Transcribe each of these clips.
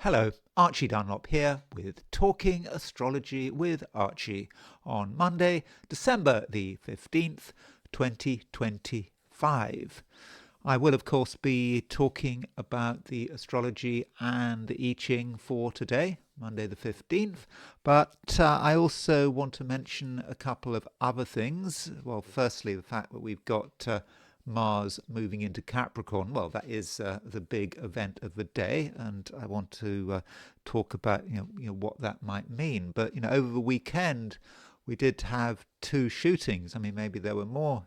Hello, Archie Dunlop here with Talking Astrology with Archie on Monday, December the 15th, 2025. I will, of course, be talking about the astrology and the I Ching for today, Monday the 15th, but I also want to mention a couple of other things. Well, firstly, the fact that we've got Mars moving into Capricorn. Well, that is the big event of the day, and I want to talk about what that might mean. But over the weekend, we did have two shootings. I mean, maybe there were more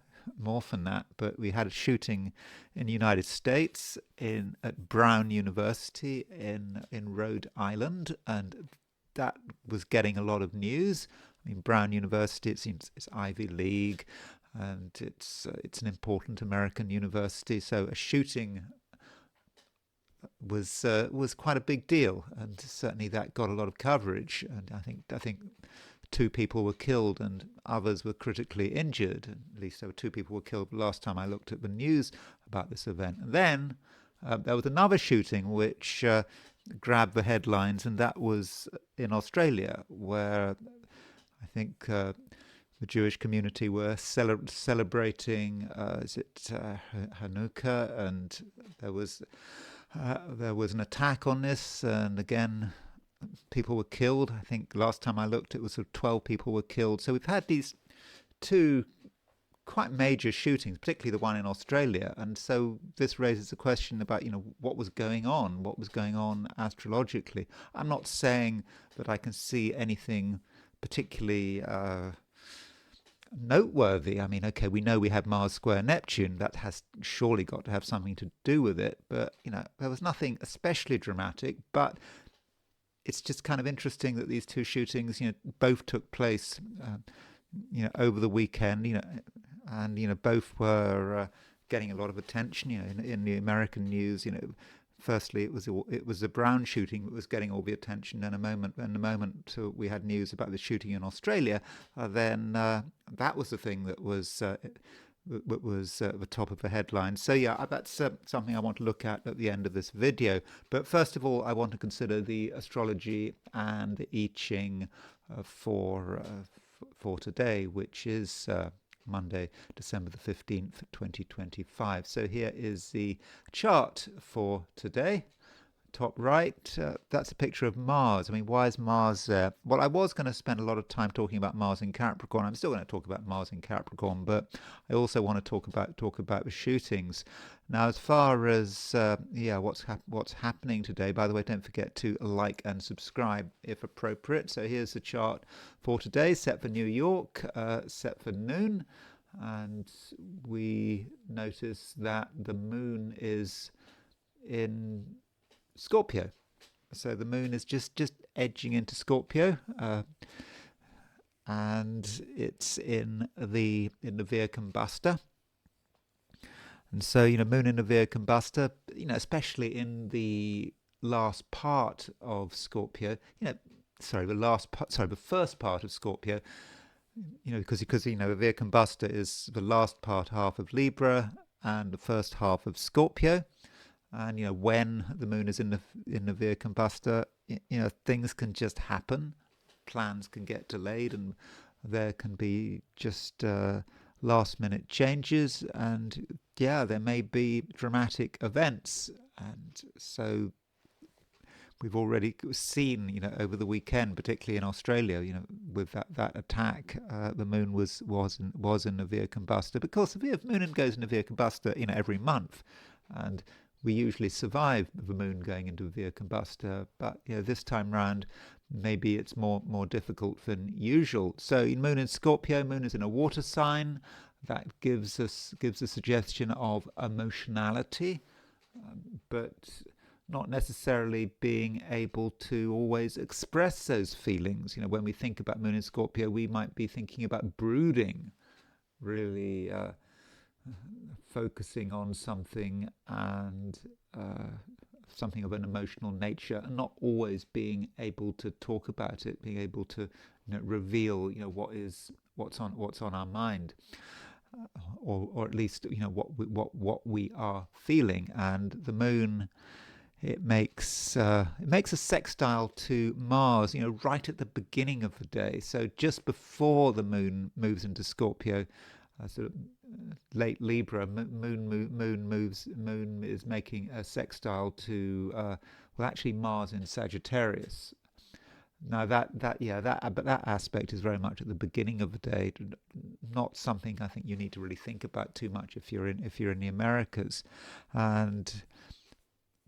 than that, but we had a shooting in the United States at Brown University in Rhode Island, and that was getting a lot of news. I mean, Brown University, it seems it's Ivy League, and it's an important American university. So a shooting was quite a big deal, and certainly that got a lot of coverage. And I think two people were killed and others were critically injured. At least there were two people were killed last time I looked at the news about this event. And then there was another shooting which grabbed the headlines, and that was in Australia, where I think the Jewish community were celebrating Hanukkah, and there was an attack on this, and again people were killed. I think last time I looked, it was sort of 12 people were killed. So we've had these two quite major shootings, particularly the one in Australia, and so this raises a question about what was going on astrologically. I'm not saying that I can see anything particularly noteworthy. I mean, okay, we know we had Mars square Neptune. That has surely got to have something to do with it. But, there was nothing especially dramatic. But it's just kind of interesting that these two shootings, both took place, over the weekend, and, both were getting a lot of attention, in the American news. Firstly, it was the Brown shooting that was getting all the attention. And the moment we had news about the shooting in Australia, then that was the thing that was at the top of the headline. So yeah, that's something I want to look at the end of this video. But first of all, I want to consider the astrology and the I Ching for today, which is Monday, December the 15th, 2025. So here is the chart for today. Top right, that's a picture of Mars. I mean, why is Mars there? Well, I was going to spend a lot of time talking about Mars in Capricorn. I'm still going to talk about Mars in Capricorn, but I also want to talk about the shootings. Now, as far as what's happening today, by the way, don't forget to like and subscribe if appropriate. So here's the chart for today, set for New York, set for noon, and we notice that the moon is in Scorpio. So the moon is just edging into Scorpio, and it's in the Via Combusta. And so moon in the Via Combusta, especially in the last part of Scorpio, the first part of Scorpio, because the Via Combusta is the last half of Libra and the first half of Scorpio. And when the moon is in the Via Combusta, things can just happen, plans can get delayed, and there can be just last minute changes, and there may be dramatic events. And so we've already seen, over the weekend, particularly in Australia, with that attack, the moon was in the Via Combusta, because the moon goes in the Via Combusta every month, and we usually survive the moon going into Via Combusta, but this time round, maybe it's more difficult than usual. So moon in Scorpio, moon is in a water sign. That gives a suggestion of emotionality, but not necessarily being able to always express those feelings. When we think about moon in Scorpio, we might be thinking about brooding, really focusing on something, and something of an emotional nature, and not always being able to talk about it, being able to reveal what's on our mind, or at least what we are feeling. And the moon it makes a sextile to Mars, right at the beginning of the day. So just before the moon moves into Scorpio, sort of late Libra, moon is making a sextile to well, actually Mars in Sagittarius. Now but that aspect is very much at the beginning of the day, not something I think you need to really think about too much if you're in the Americas, and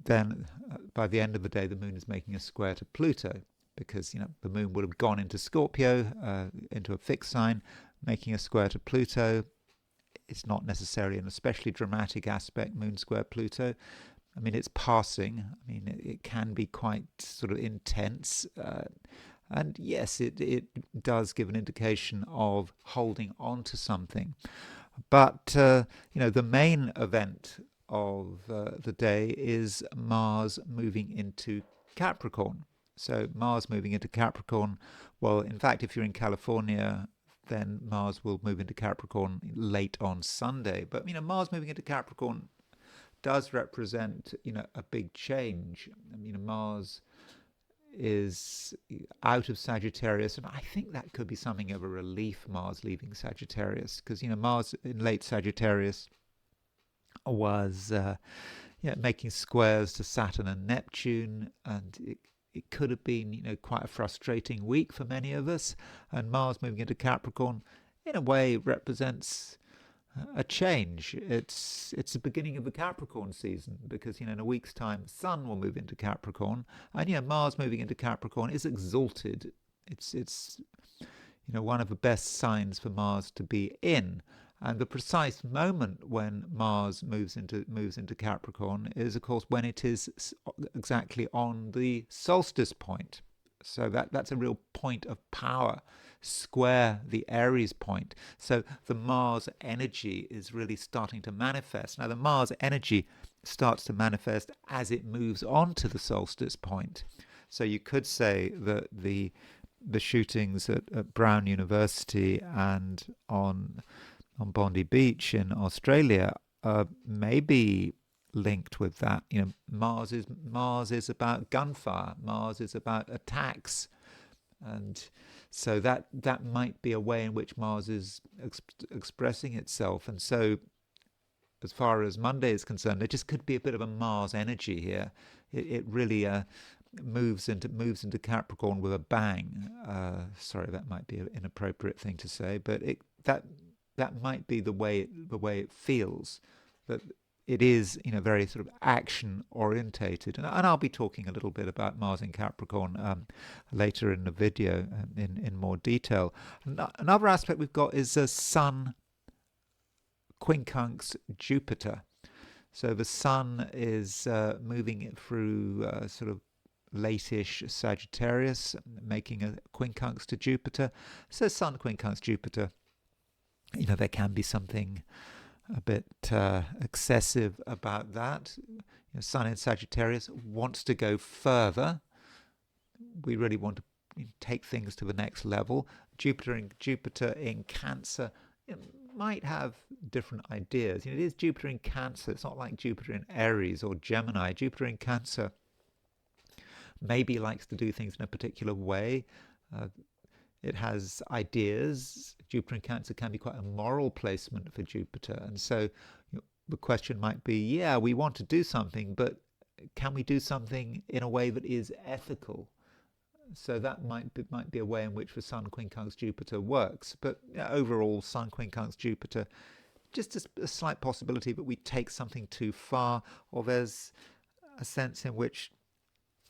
then by the end of the day, the moon is making a square to Pluto, because the moon would have gone into Scorpio, into a fixed sign, making a square to Pluto. It's not necessarily an especially dramatic aspect, moon square Pluto. I mean, it's passing. I mean, it can be quite sort of intense. And yes, it does give an indication of holding on to something. But, the main event of the day is Mars moving into Capricorn. So Mars moving into Capricorn, well, in fact, if you're in California, then Mars will move into Capricorn late on Sunday. But, Mars moving into Capricorn does represent, a big change. Mars is out of Sagittarius, and I think that could be something of a relief, Mars leaving Sagittarius, because Mars in late Sagittarius was making squares to Saturn and Neptune, and it could have been quite a frustrating week for many of us. And Mars moving into Capricorn, in a way, represents a change. It's the beginning of the Capricorn season, because in a week's time the Sun will move into Capricorn, and Mars moving into Capricorn is exalted. It's one of the best signs for Mars to be in. And the precise moment when Mars moves into Capricorn is, of course, when it is exactly on the solstice point. So that's a real point of power, square the Aries point. So the Mars energy is really starting to manifest. Now, the Mars energy starts to manifest as it moves on to the solstice point. So you could say that the shootings at Brown University and on Bondi Beach in Australia may be linked with that. Mars is about gunfire. Mars is about attacks, and so that might be a way in which Mars is expressing itself. And so, as far as Monday is concerned, there just could be a bit of a Mars energy here. It really moves into Capricorn with a bang. Sorry, that might be an inappropriate thing to say, but that might be the way it feels. That it is, very sort of action orientated, and I'll be talking a little bit about Mars in Capricorn later in the video in more detail. Another aspect we've got is the Sun quincunx Jupiter. So the Sun is moving through sort of late-ish Sagittarius, making a quincunx to Jupiter. So Sun quincunx Jupiter, there can be something a bit excessive about that. Sun in Sagittarius wants to go further. We really want to take things to the next level. Jupiter in Cancer might have different ideas. It is Jupiter in Cancer. It's not like Jupiter in Aries or Gemini. Jupiter in Cancer maybe likes to do things in a particular way. It has ideas. Jupiter in Cancer can be quite a moral placement for Jupiter. And so the question might be, yeah, we want to do something, but can we do something in a way that is ethical? So that might be a way in which the Sun quincunx Jupiter works. But overall, Sun quincunx Jupiter, just a slight possibility that we take something too far, or there's a sense in which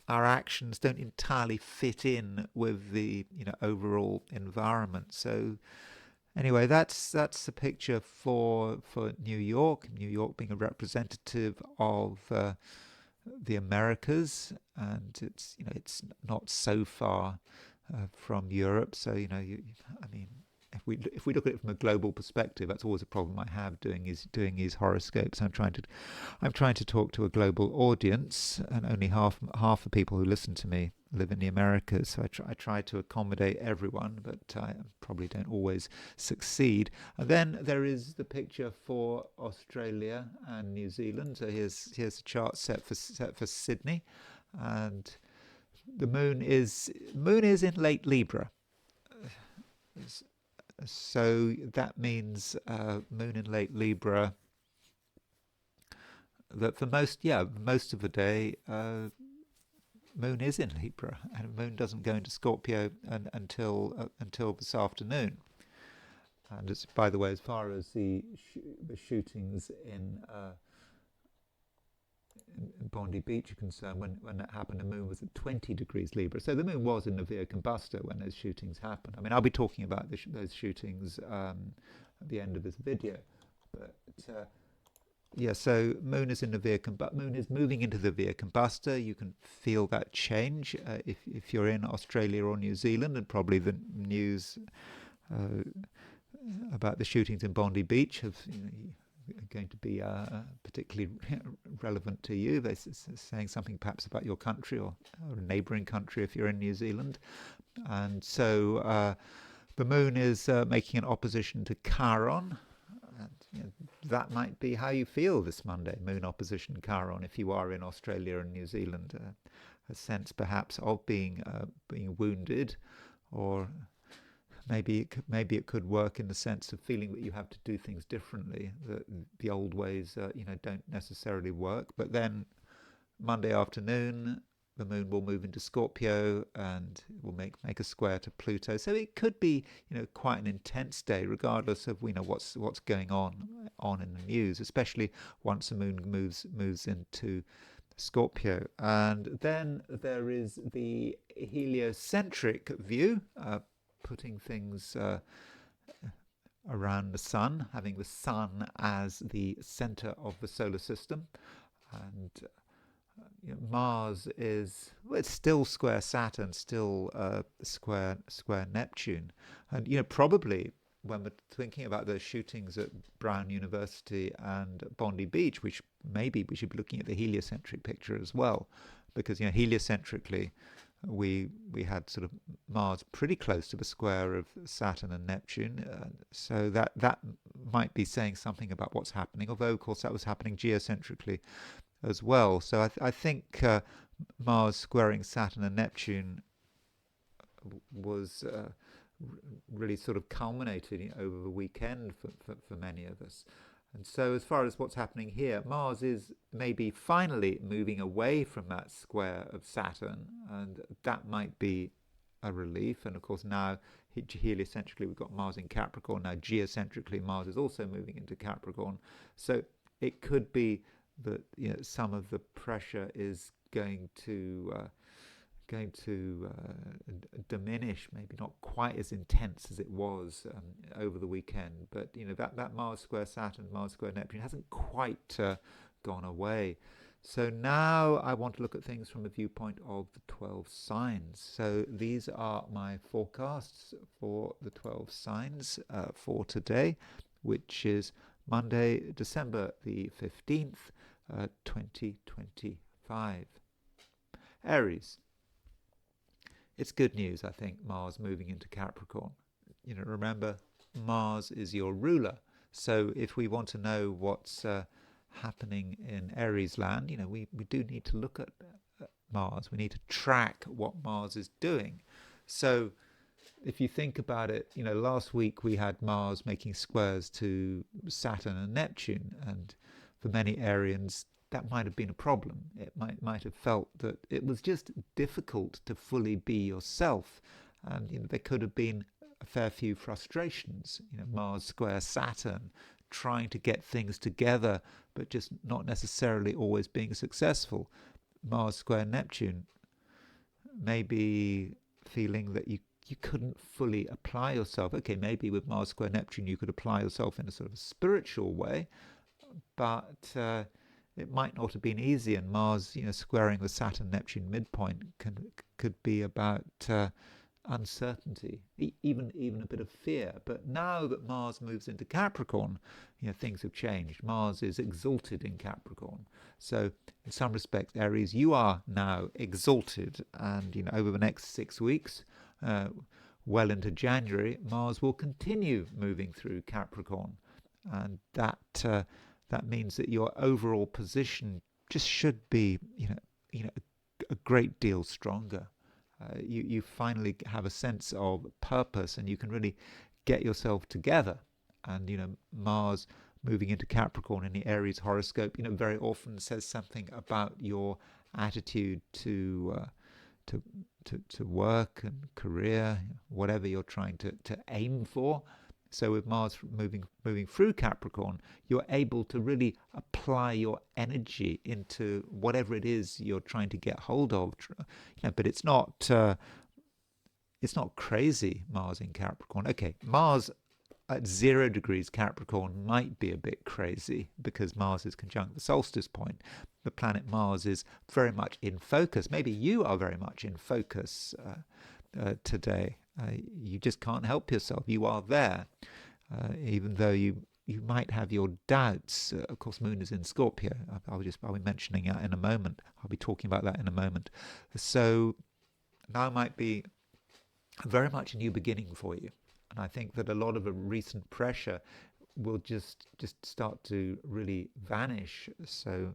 our actions don't entirely fit in with the overall environment. So anyway, that's a picture for New York. New York being a representative of the Americas, and it's not so far from Europe. So I mean, if we look at it from a global perspective, that's always a problem I have doing these horoscopes. I'm trying to talk to a global audience, and only half the people who listen to me live in the Americas, so I try to accommodate everyone, but I probably don't always succeed. And then there is the picture for Australia and New Zealand. So here's a chart set for Sydney, and the moon is in late Libra. So that means moon in late Libra, that for most of the day, moon is in Libra, and moon doesn't go into Scorpio until this afternoon. And it's, by the way, as far as the shootings in Bondi Beach are concerned, when that happened, the moon was at 20 degrees Libra. So the moon was in the Via Combusta when those shootings happened. I mean, I'll be talking about those shootings at the end of this video. But yeah, so moon is in the Via Combusta. Moon is moving into the Via Combusta. You can feel that change if you're in Australia or New Zealand, and probably the news about the shootings in Bondi Beach have, going to be particularly relevant to you. They're saying something perhaps about your country or a neighbouring country if you're in New Zealand. And so the moon is making an opposition to Chiron. And, that might be how you feel this Monday, moon opposition Chiron, if you are in Australia and New Zealand. A sense perhaps of being wounded, or maybe it could work in the sense of feeling that you have to do things differently, that the old ways don't necessarily work. But then Monday afternoon, the moon will move into Scorpio and will make a square to Pluto. So it could be quite an intense day, regardless of what's going on in the news, especially once the moon moves into Scorpio. And then there is the heliocentric view, putting things around the sun, having the sun as the center of the solar system. And Mars is, it's still square Saturn, still square Neptune. And probably when we're thinking about the shootings at Brown University and Bondi Beach, which maybe we should be looking at the heliocentric picture as well, because heliocentrically we had sort of Mars pretty close to the square of Saturn and Neptune, so that might be saying something about what's happening, although of course that was happening geocentrically as well. So I think Mars squaring Saturn and Neptune was really sort of culminated over the weekend for many of us. And so as far as what's happening here, Mars is maybe finally moving away from that square of Saturn, and that might be a relief. And of course now heliocentrically we've got Mars in Capricorn. Now geocentrically Mars is also moving into Capricorn. So it could be that some of the pressure is going to diminish, maybe not quite as intense as it was over the weekend, but that Mars square Saturn, Mars square Neptune hasn't quite gone away. So now I want to look at things from the viewpoint of the 12 signs. So these are my forecasts for the 12 signs for today, which is Monday, December the 15th, 2025. Aries. It's good news, I think, Mars moving into Capricorn. Remember, Mars is your ruler. So if we want to know what's happening in Aries land, we do need to look at Mars. We need to track what Mars is doing. So if you think about it, last week we had Mars making squares to Saturn and Neptune, and for many Arians, that might have been a problem. It might have felt that it was just difficult to fully be yourself, and there could have been a fair few frustrations. Mars square Saturn, trying to get things together, but just not necessarily always being successful. Mars square Neptune, maybe feeling that you couldn't fully apply yourself. Okay, maybe with Mars square Neptune you could apply yourself in a sort of spiritual way, but it might not have been easy. And Mars, squaring the Saturn-Neptune midpoint could be about uncertainty, even a bit of fear. But now that Mars moves into Capricorn, things have changed. Mars is exalted in Capricorn, so in some respects, Aries, you are now exalted, and over the next 6 weeks, well into January, Mars will continue moving through Capricorn, and that means that your overall position just should be, a great deal stronger. You finally have a sense of purpose, and you can really get yourself together. And Mars moving into Capricorn in the Aries horoscope, very often says something about your attitude to work and career, whatever you're trying to aim for. So with Mars moving through Capricorn, you're able to really apply your energy into whatever it is you're trying to get hold of. But it's not crazy, Mars in Capricorn. Okay, Mars at 0 degrees Capricorn might be a bit crazy because Mars is conjunct the solstice point. The planet Mars is very much in focus. Maybe you are very much in focus today. You just can't help yourself. You are there, even though you might have your doubts. Of course, Moon is in Scorpio. I'll be mentioning that in a moment. I'll be talking about that in a moment. So now might be very much a new beginning for you. And I think that a lot of the recent pressure will just start to really vanish. So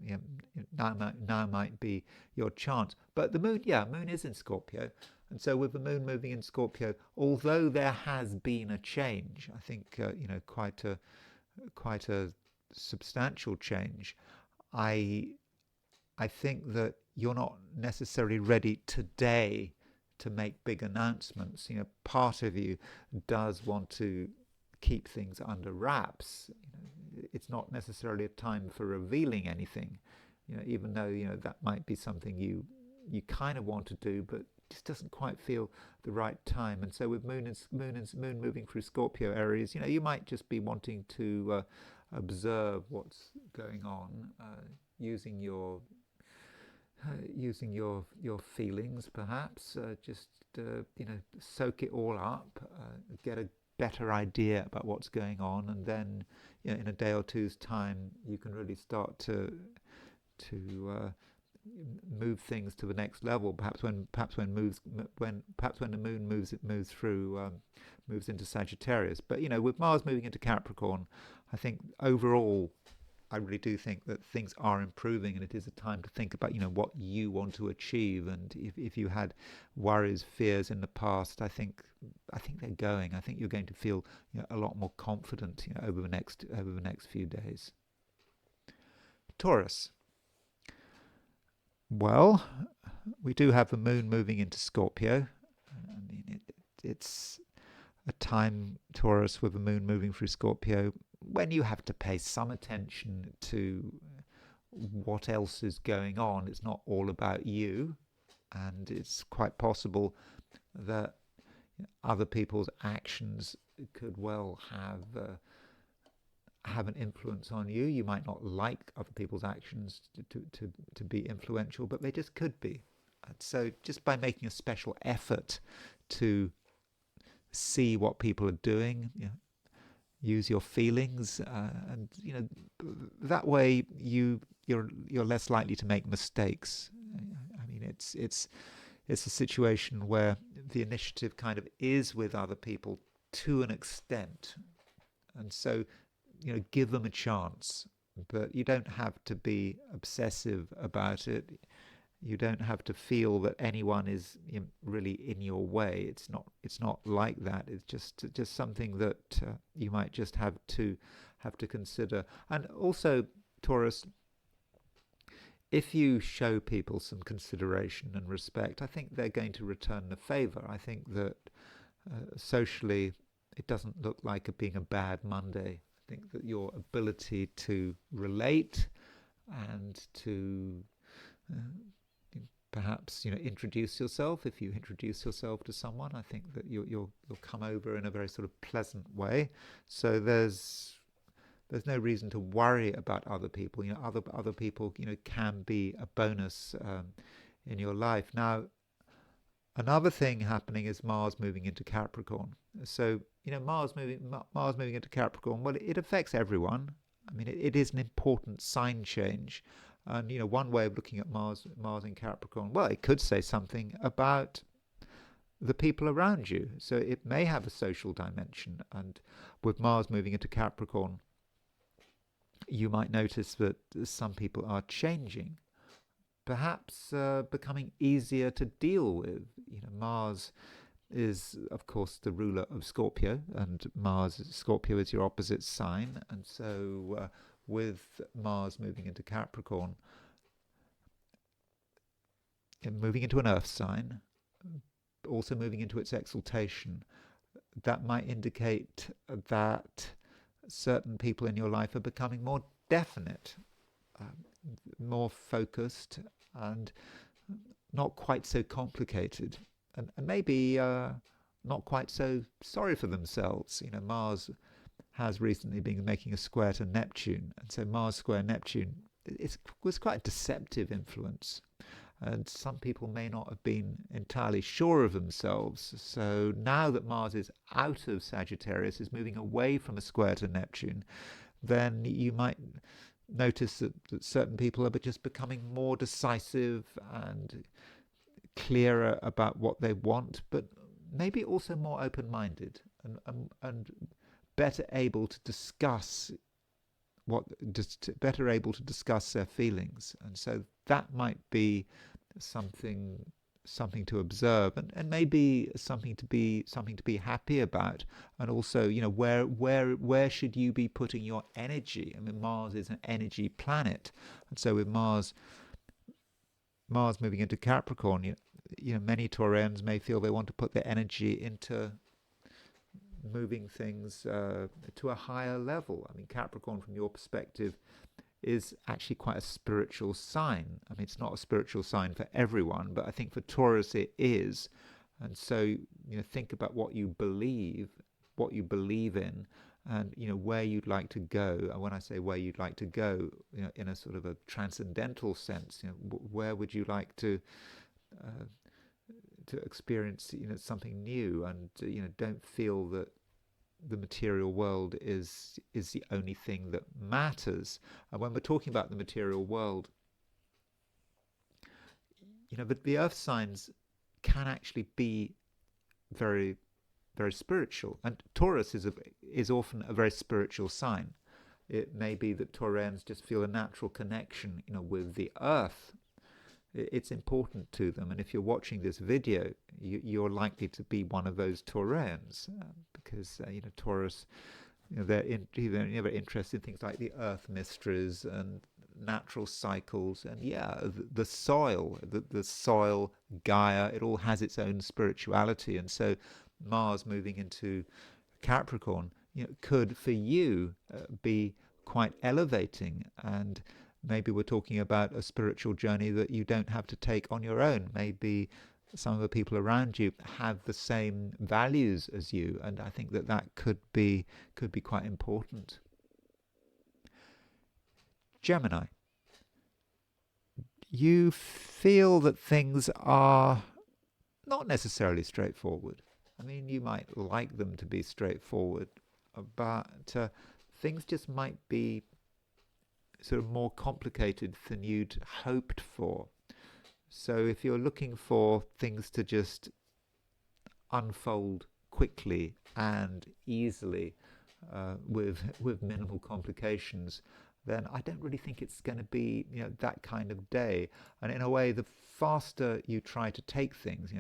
now might be your chance. But the moon is in Scorpio. And so with the moon moving in Scorpio, although there has been a change, I think quite a substantial change, I think that you're not necessarily ready today to make big announcements. Part of you does want to keep things under wraps. It's not necessarily a time for revealing anything. Even though that might be something you kind of want to do, but just doesn't quite feel the right time. And so with moon moving through Scorpio, Aries, you might just be wanting to observe what's going on, using your feelings, perhaps, just soak it all up, get a better idea about what's going on, and then in a day or two's time you can really start to move things to the next level. Perhaps when the moon moves into Sagittarius. But with Mars moving into Capricorn, I think overall, I really do think that things are improving, and it is a time to think about what you want to achieve. And if you had worries, fears in the past, I think they're going. I think you're going to feel a lot more confident over the next few days. Taurus. Well, we do have the moon moving into Scorpio. I mean, it's a time, Taurus, with the moon moving through Scorpio, when you have to pay some attention to what else is going on. It's not all about you, and it's quite possible that other people's actions could well have an influence on you. You might not like other people's actions to be influential, but they just could be. And so just by making a special effort to see what people are doing, use your feelings, and that way you're less likely to make mistakes. I mean, it's a situation where the initiative kind of is with other people to an extent, and so give them a chance, but you don't have to be obsessive about it. You don't have to feel that anyone is really in your way. It's not like that. It's just something that you might just have to consider. And also, Taurus, if you show people some consideration and respect, I think they're going to return the favor. I think that socially, it doesn't look like it being a bad Monday. I think that your ability to relate and to perhaps introduce yourself. If you introduce yourself to someone, I think that you'll come over in a very sort of pleasant way. So there's no reason to worry about other people. Other people can be a bonus in your life. Now, Another thing happening is Mars moving into Capricorn. So, Mars moving into Capricorn, well, it affects everyone. I mean, it is an important sign change. And, one way of looking at Mars in Capricorn, well, it could say something about the people around you. So it may have a social dimension. And with Mars moving into Capricorn, you might notice that some people are changing, perhaps becoming easier to deal with. Mars is, of course, the ruler of Scorpio, and Scorpio is your opposite sign. And so, with Mars moving into Capricorn, and moving into an earth sign, also moving into its exaltation, that might indicate that certain people in your life are becoming more definite, more focused, and not quite so complicated, and maybe not quite so sorry for themselves. Mars has recently been making a square to Neptune, and so Mars square Neptune, it was quite a deceptive influence. And some people may not have been entirely sure of themselves. So now that Mars is out of Sagittarius, is moving away from a square to Neptune, then you might notice that certain people are just becoming more decisive and clearer about what they want, but maybe also more open-minded and better able to discuss better able to discuss their feelings. And so that might be something to observe, and maybe something to be happy about. And also, where should you be putting your energy? I mean, Mars is an energy planet, and so with Mars moving into Capricorn, many Taurians may feel they want to put their energy into moving things to a higher level. I mean, Capricorn, from your perspective, is actually quite a spiritual sign. I mean, it's not a spiritual sign for everyone, but I think for Taurus it is. And so, think about what you believe in, and where you'd like to go. And when I say where you'd like to go, in a sort of a transcendental sense, where would you like to experience, something new, and don't feel that the material world is the only thing that matters. And when we're talking about the material world, the earth signs can actually be very, very spiritual, and Taurus is often a very spiritual sign. It may be that Taurians just feel a natural connection, with the earth. It's important to them, and if you're watching this video, you're likely to be one of those Taurians, because Taurus, they're never interested in things like the earth mysteries and natural cycles, and the soil, the soil, Gaia. It all has its own spirituality, and so Mars moving into Capricorn, could for you be quite elevating. And maybe we're talking about a spiritual journey that you don't have to take on your own. Maybe some of the people around you have the same values as you, and I think that could be quite important. Gemini, you feel that things are not necessarily straightforward. I mean, you might like them to be straightforward, but things just might be sort of more complicated than you'd hoped for. So if you're looking for things to just unfold quickly and easily, with minimal complications, then I don't really think it's going to be that kind of day. And in a way, the faster you try to take things,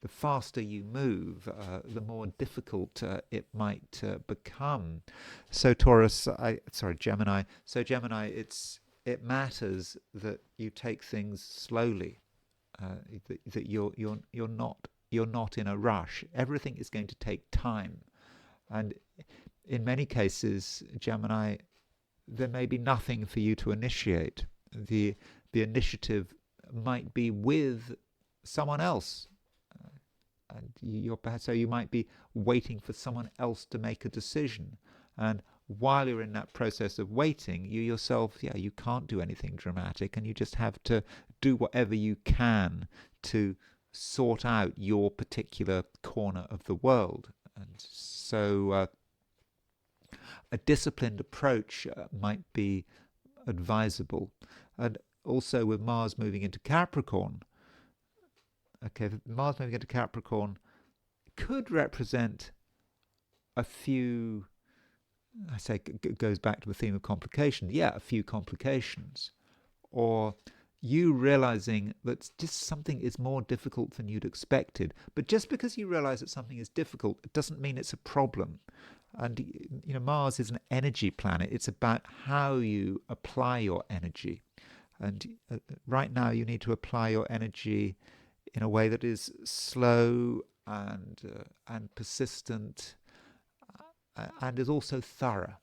the faster you move, the more difficult it might become. So Gemini. So Gemini, it matters that you take things slowly, that you're not in a rush. Everything is going to take time, and in many cases, Gemini, there may be nothing for you to initiate. The initiative might be with someone else, and so you might be waiting for someone else to make a decision. And while you're in that process of waiting, you yourself, you can't do anything dramatic, and you just have to do whatever you can to sort out your particular corner of the world. And so a disciplined approach might be advisable. And also with Mars moving into Capricorn, okay, Mars moving into Capricorn could represent a few, I say it goes back to the theme of complications. Yeah, a few complications. Or you realizing that just something is more difficult than you'd expected. But just because you realize that something is difficult, it doesn't mean it's a problem. And you know, Mars is an energy planet. It's about how you apply your energy. And right now you need to apply your energy in a way that is slow and persistent, and is also thorough,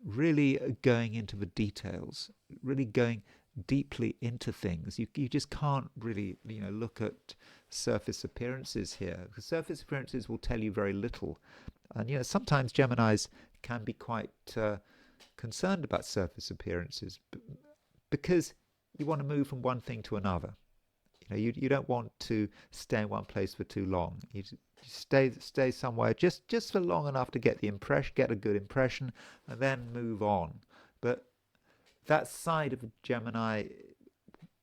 really going into the details, really going deeply into things. You just can't really, you know, look at surface appearances here, because surface appearances will tell you very little. And you know, sometimes Geminis can be quite concerned about surface appearances because you want to move from one thing to another. You know, you don't want to stay in one place for too long. You stay somewhere just for long enough to get the impression, get a good impression, and then move on. But that side of Gemini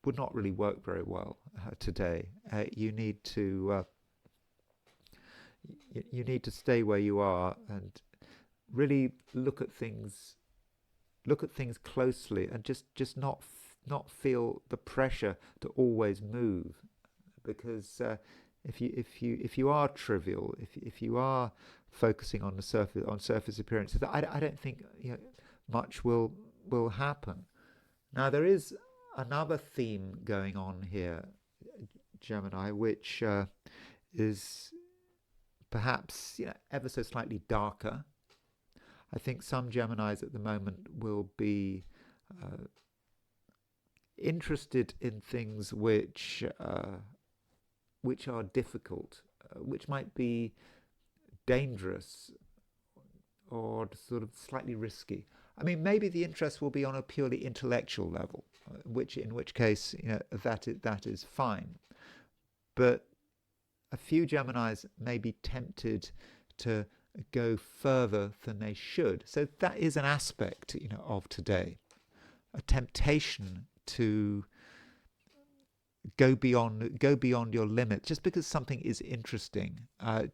would not really work very well today. You need to stay where you are and really look at things closely, and just not feel the pressure to always move, because if you are trivial, if you are focusing on the surface appearances, I don't think, you know, much will happen. Now there is another theme going on here, Gemini, which is perhaps, you know, ever so slightly darker. I think some Geminis at the moment will be interested in things which are difficult, which might be dangerous or sort of slightly risky. I mean, maybe the interest will be on a purely intellectual level, in which case, you know, that is fine. But a few Geminis may be tempted to go further than they should. So that is an aspect, you know, of today, a temptation to go beyond your limit. Just because something is interesting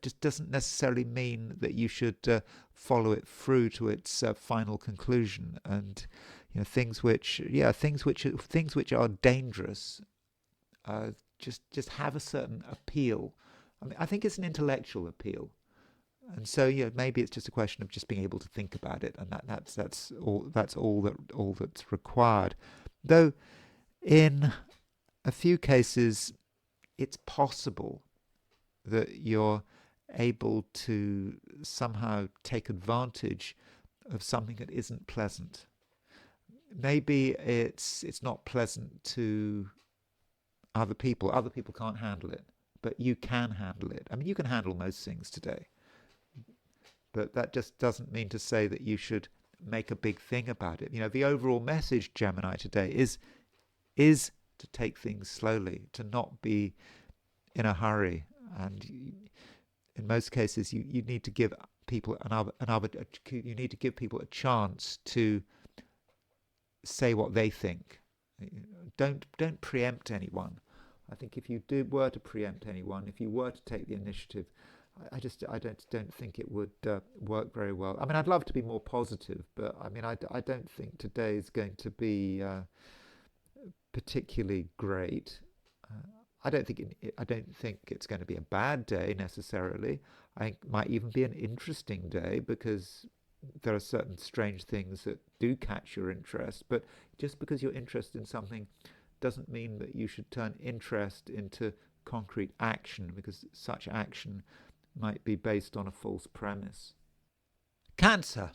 just doesn't necessarily mean that you should follow it through to its final conclusion. And you know, things which are dangerous just have a certain appeal. I mean, I think it's an intellectual appeal. And so, you know, maybe it's just a question of just being able to think about it, and that's all that's required. Though in a few cases, it's possible that you're able to somehow take advantage of something that isn't pleasant. Maybe it's not pleasant to other people. Other people can't handle it, but you can handle it. I mean, you can handle most things today, but that just doesn't mean to say that you should make a big thing about it. You know, the overall message, Gemini, today is to take things slowly, to not be in a hurry. And in most cases, you need to give people you need to give people a chance to say what they think. Don't preempt anyone. I think if you were to preempt anyone, if you were to take the initiative, I don't think it would work very well. I mean, I'd love to be more positive, but I mean, I don't think today is going to be particularly great. I don't think it's going to be a bad day necessarily. I think it might even be an interesting day, because there are certain strange things that do catch your interest. But just because you're interested in something doesn't mean that you should turn interest into concrete action, because such action might be based on a false premise. Cancer.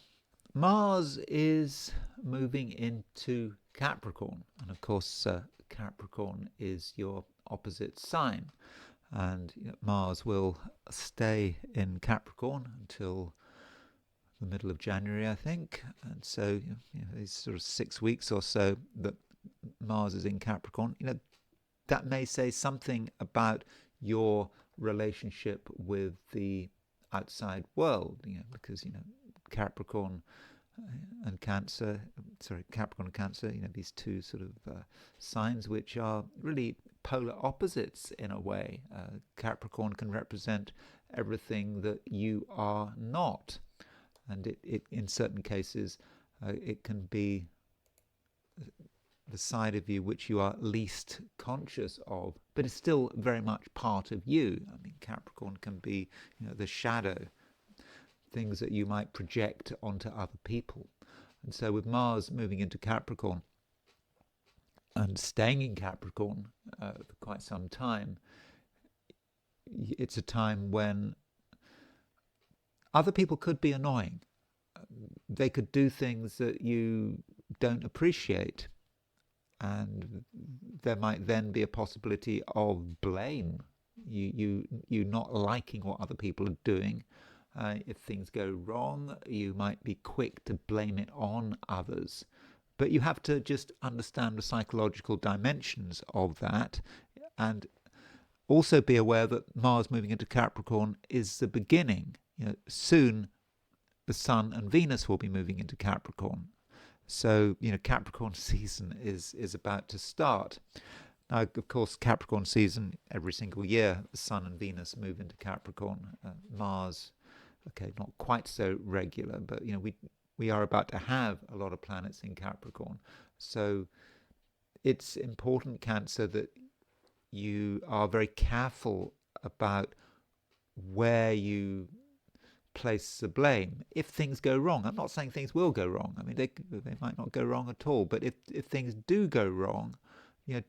Mars is moving into Capricorn, and of course Capricorn is your opposite sign, and you know, Mars will stay in Capricorn until the middle of January, I think. And so you know, these sort of 6 weeks or so that Mars is in Capricorn, you know, that may say something about your relationship with the outside world, because Capricorn and Cancer, Capricorn and Cancer, these two sort of signs which are really polar opposites in a way. Capricorn can represent everything that you are not, and it in certain cases it can be the side of you which you are least conscious of, but it's still very much part of you. I mean, Capricorn can be, the shadow, things that you might project onto other people. And so with Mars moving into Capricorn and staying in Capricorn for quite some time, it's a time when other people could be annoying. They could do things that you don't appreciate, and there might then be a possibility of blame. You not liking what other people are doing. If things go wrong, you might be quick to blame it on others. But you have to just understand the psychological dimensions of that, and also be aware that Mars moving into Capricorn is the beginning. Soon the Sun and Venus will be moving into Capricorn. So, Capricorn season is about to start. Now, of course, Capricorn season, every single year, the Sun and Venus move into Capricorn. Mars, okay, not quite so regular, but, we are about to have a lot of planets in Capricorn. So it's important, Cancer, that you are very careful about where you place the blame if things go wrong. I'm not saying things will go wrong. I mean, they might not go wrong at all. But if things do go wrong,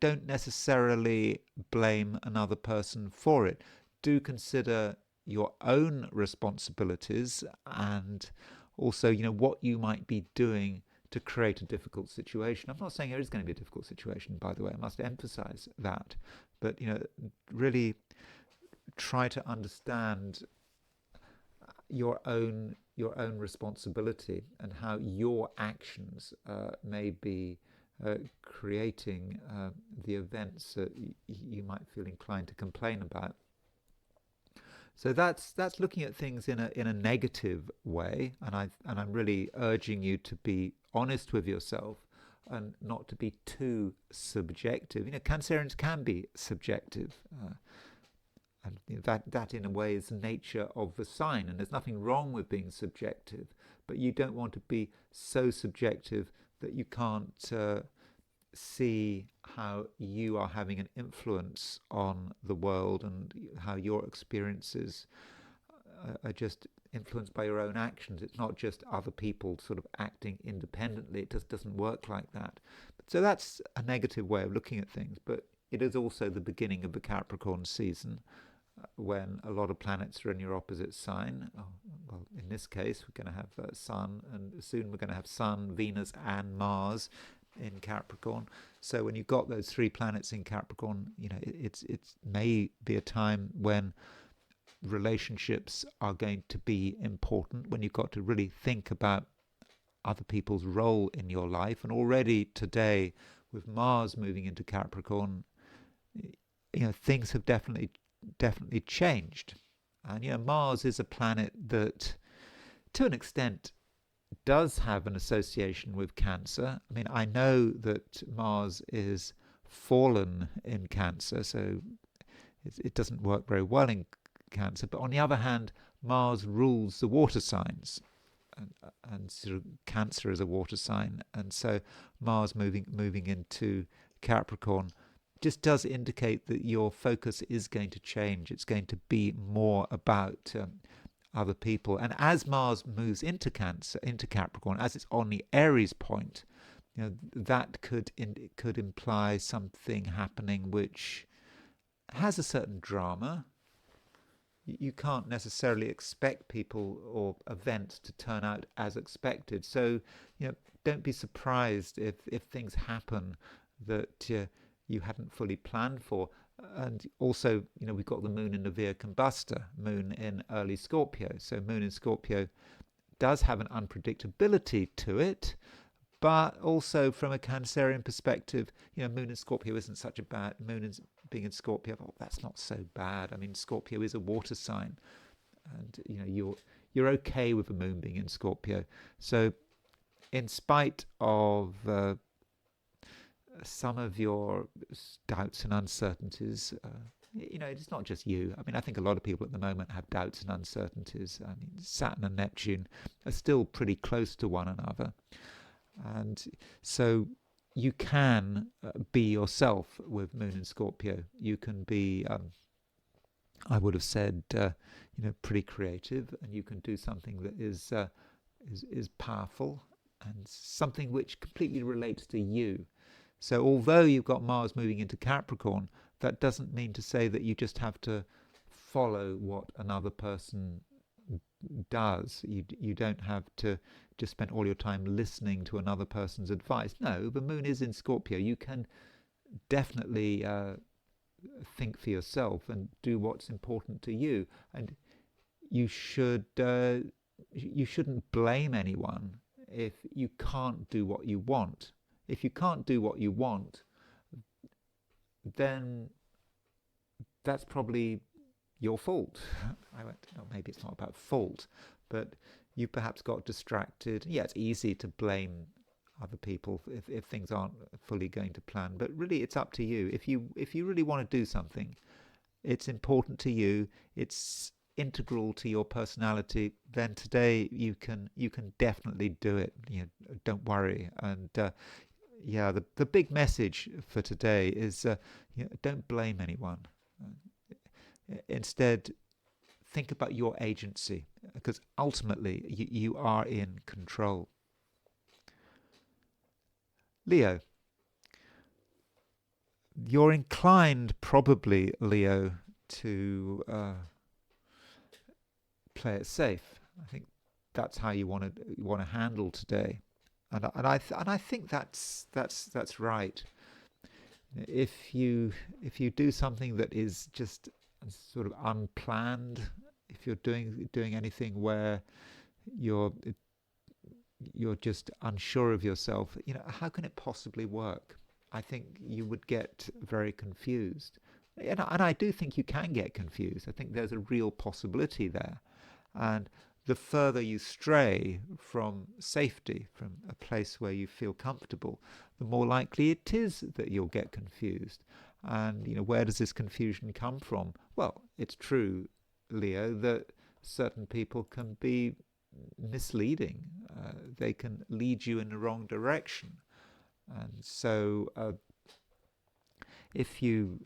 don't necessarily blame another person for it. Do consider your own responsibilities, and also, what you might be doing to create a difficult situation. I'm not saying there is going to be a difficult situation, by the way. I must emphasize that. But, really try to understand your own responsibility and how your actions may be creating the events that you might feel inclined to complain about. So that's looking at things in a negative way, and I'm really urging you to be honest with yourself and not to be too subjective. Cancerians can be subjective. And that in a way is the nature of the sign, and there's nothing wrong with being subjective, but you don't want to be so subjective that you can't see how you are having an influence on the world, and how your experiences are just influenced by your own actions. It's not just other people sort of acting independently. It just doesn't work like that. So that's a negative way of looking at things, but it is also the beginning of the Capricorn season, when a lot of planets are in your opposite sign. Well, in this case, we're going to have Sun, and soon we're going to have Sun, Venus, and Mars in Capricorn. So when you've got those three planets in Capricorn, it may be a time when relationships are going to be important, when you've got to really think about other people's role in your life. And already today, with Mars moving into Capricorn, things have definitely changed. And Mars is a planet that, to an extent, does have an association with Cancer. I mean, I know that Mars is fallen in Cancer, so it doesn't work very well in Cancer. But on the other hand, Mars rules the water signs, and sort of Cancer is a water sign, and so Mars moving into Capricorn just does indicate that your focus is going to change. It's going to be more about other people. And as Mars moves into Capricorn, as it's on the Aries point, that could imply something happening which has a certain drama. You can't necessarily expect people or events to turn out as expected. So, don't be surprised if things happen that you hadn't fully planned for. And also, we've got the moon in the Via Combustor, moon in early Scorpio. So moon in Scorpio does have an unpredictability to it, but also from a Cancerian perspective, moon in Scorpio isn't such a bad, moon is being in Scorpio, oh, that's not so bad. I mean, Scorpio is a water sign, and you're okay with the moon being in Scorpio. So, in spite of some of your doubts and uncertainties, it's not just you. I mean, I think a lot of people at the moment have doubts and uncertainties. I mean, Saturn and Neptune are still pretty close to one another. And so you can be yourself with Moon in Scorpio. You can be, I would have said, pretty creative, and you can do something that is powerful and something which completely relates to you. So although you've got Mars moving into Capricorn, that doesn't mean to say that you just have to follow what another person does. You don't have to just spend all your time listening to another person's advice. No, the moon is in Scorpio. You can definitely think for yourself and do what's important to you. And you shouldn't blame anyone if you can't do what you want. If you can't do what you want, then that's probably your fault. Maybe it's not about fault, but you perhaps got distracted. Yeah, it's easy to blame other people if things aren't fully going to plan, but really it's up to you. If you really want to do something, it's important to you, it's integral to your personality, then today you can definitely do it. Don't worry. And the big message for today is don't blame anyone. Instead, think about your agency, because ultimately you are in control. Leo, you're inclined probably, Leo, to play it safe. I think that's how you want to handle today, and I think that's right. If you do something that is just sort of unplanned, if you're doing anything where you're just unsure of yourself, how can it possibly work? I think you would get very confused, and I do think you can get confused. I think there's a real possibility there, and the further you stray from safety, from a place where you feel comfortable, the more likely it is that you'll get confused. And where does this confusion come from? Well, it's true, Leo, that certain people can be misleading. They can lead you in the wrong direction. And so if you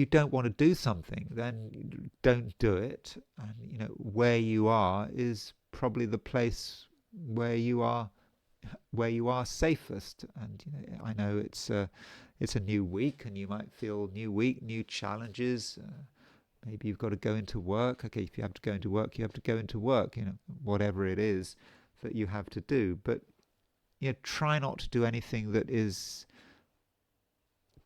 don't want to do something, then don't do it. And where you are is probably the place where you are safest. And I know it's a new week, and you might feel new week, new challenges. Maybe you've got to go into work. Okay, if you have to go into work, you have to go into work. Whatever it is that you have to do, but try not to do anything that is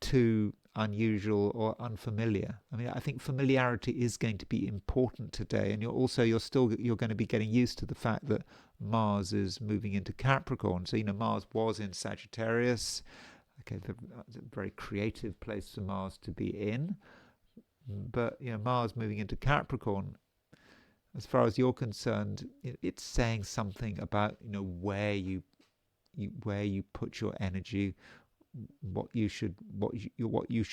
too unusual or unfamiliar. I mean, I think familiarity is going to be important today, and you're going to be getting used to the fact that Mars is moving into Capricorn. So Mars was in Sagittarius. Okay, it's a very creative place for Mars to be in, but Mars moving into Capricorn, as far as you're concerned, it's saying something about where you put your energy, what you should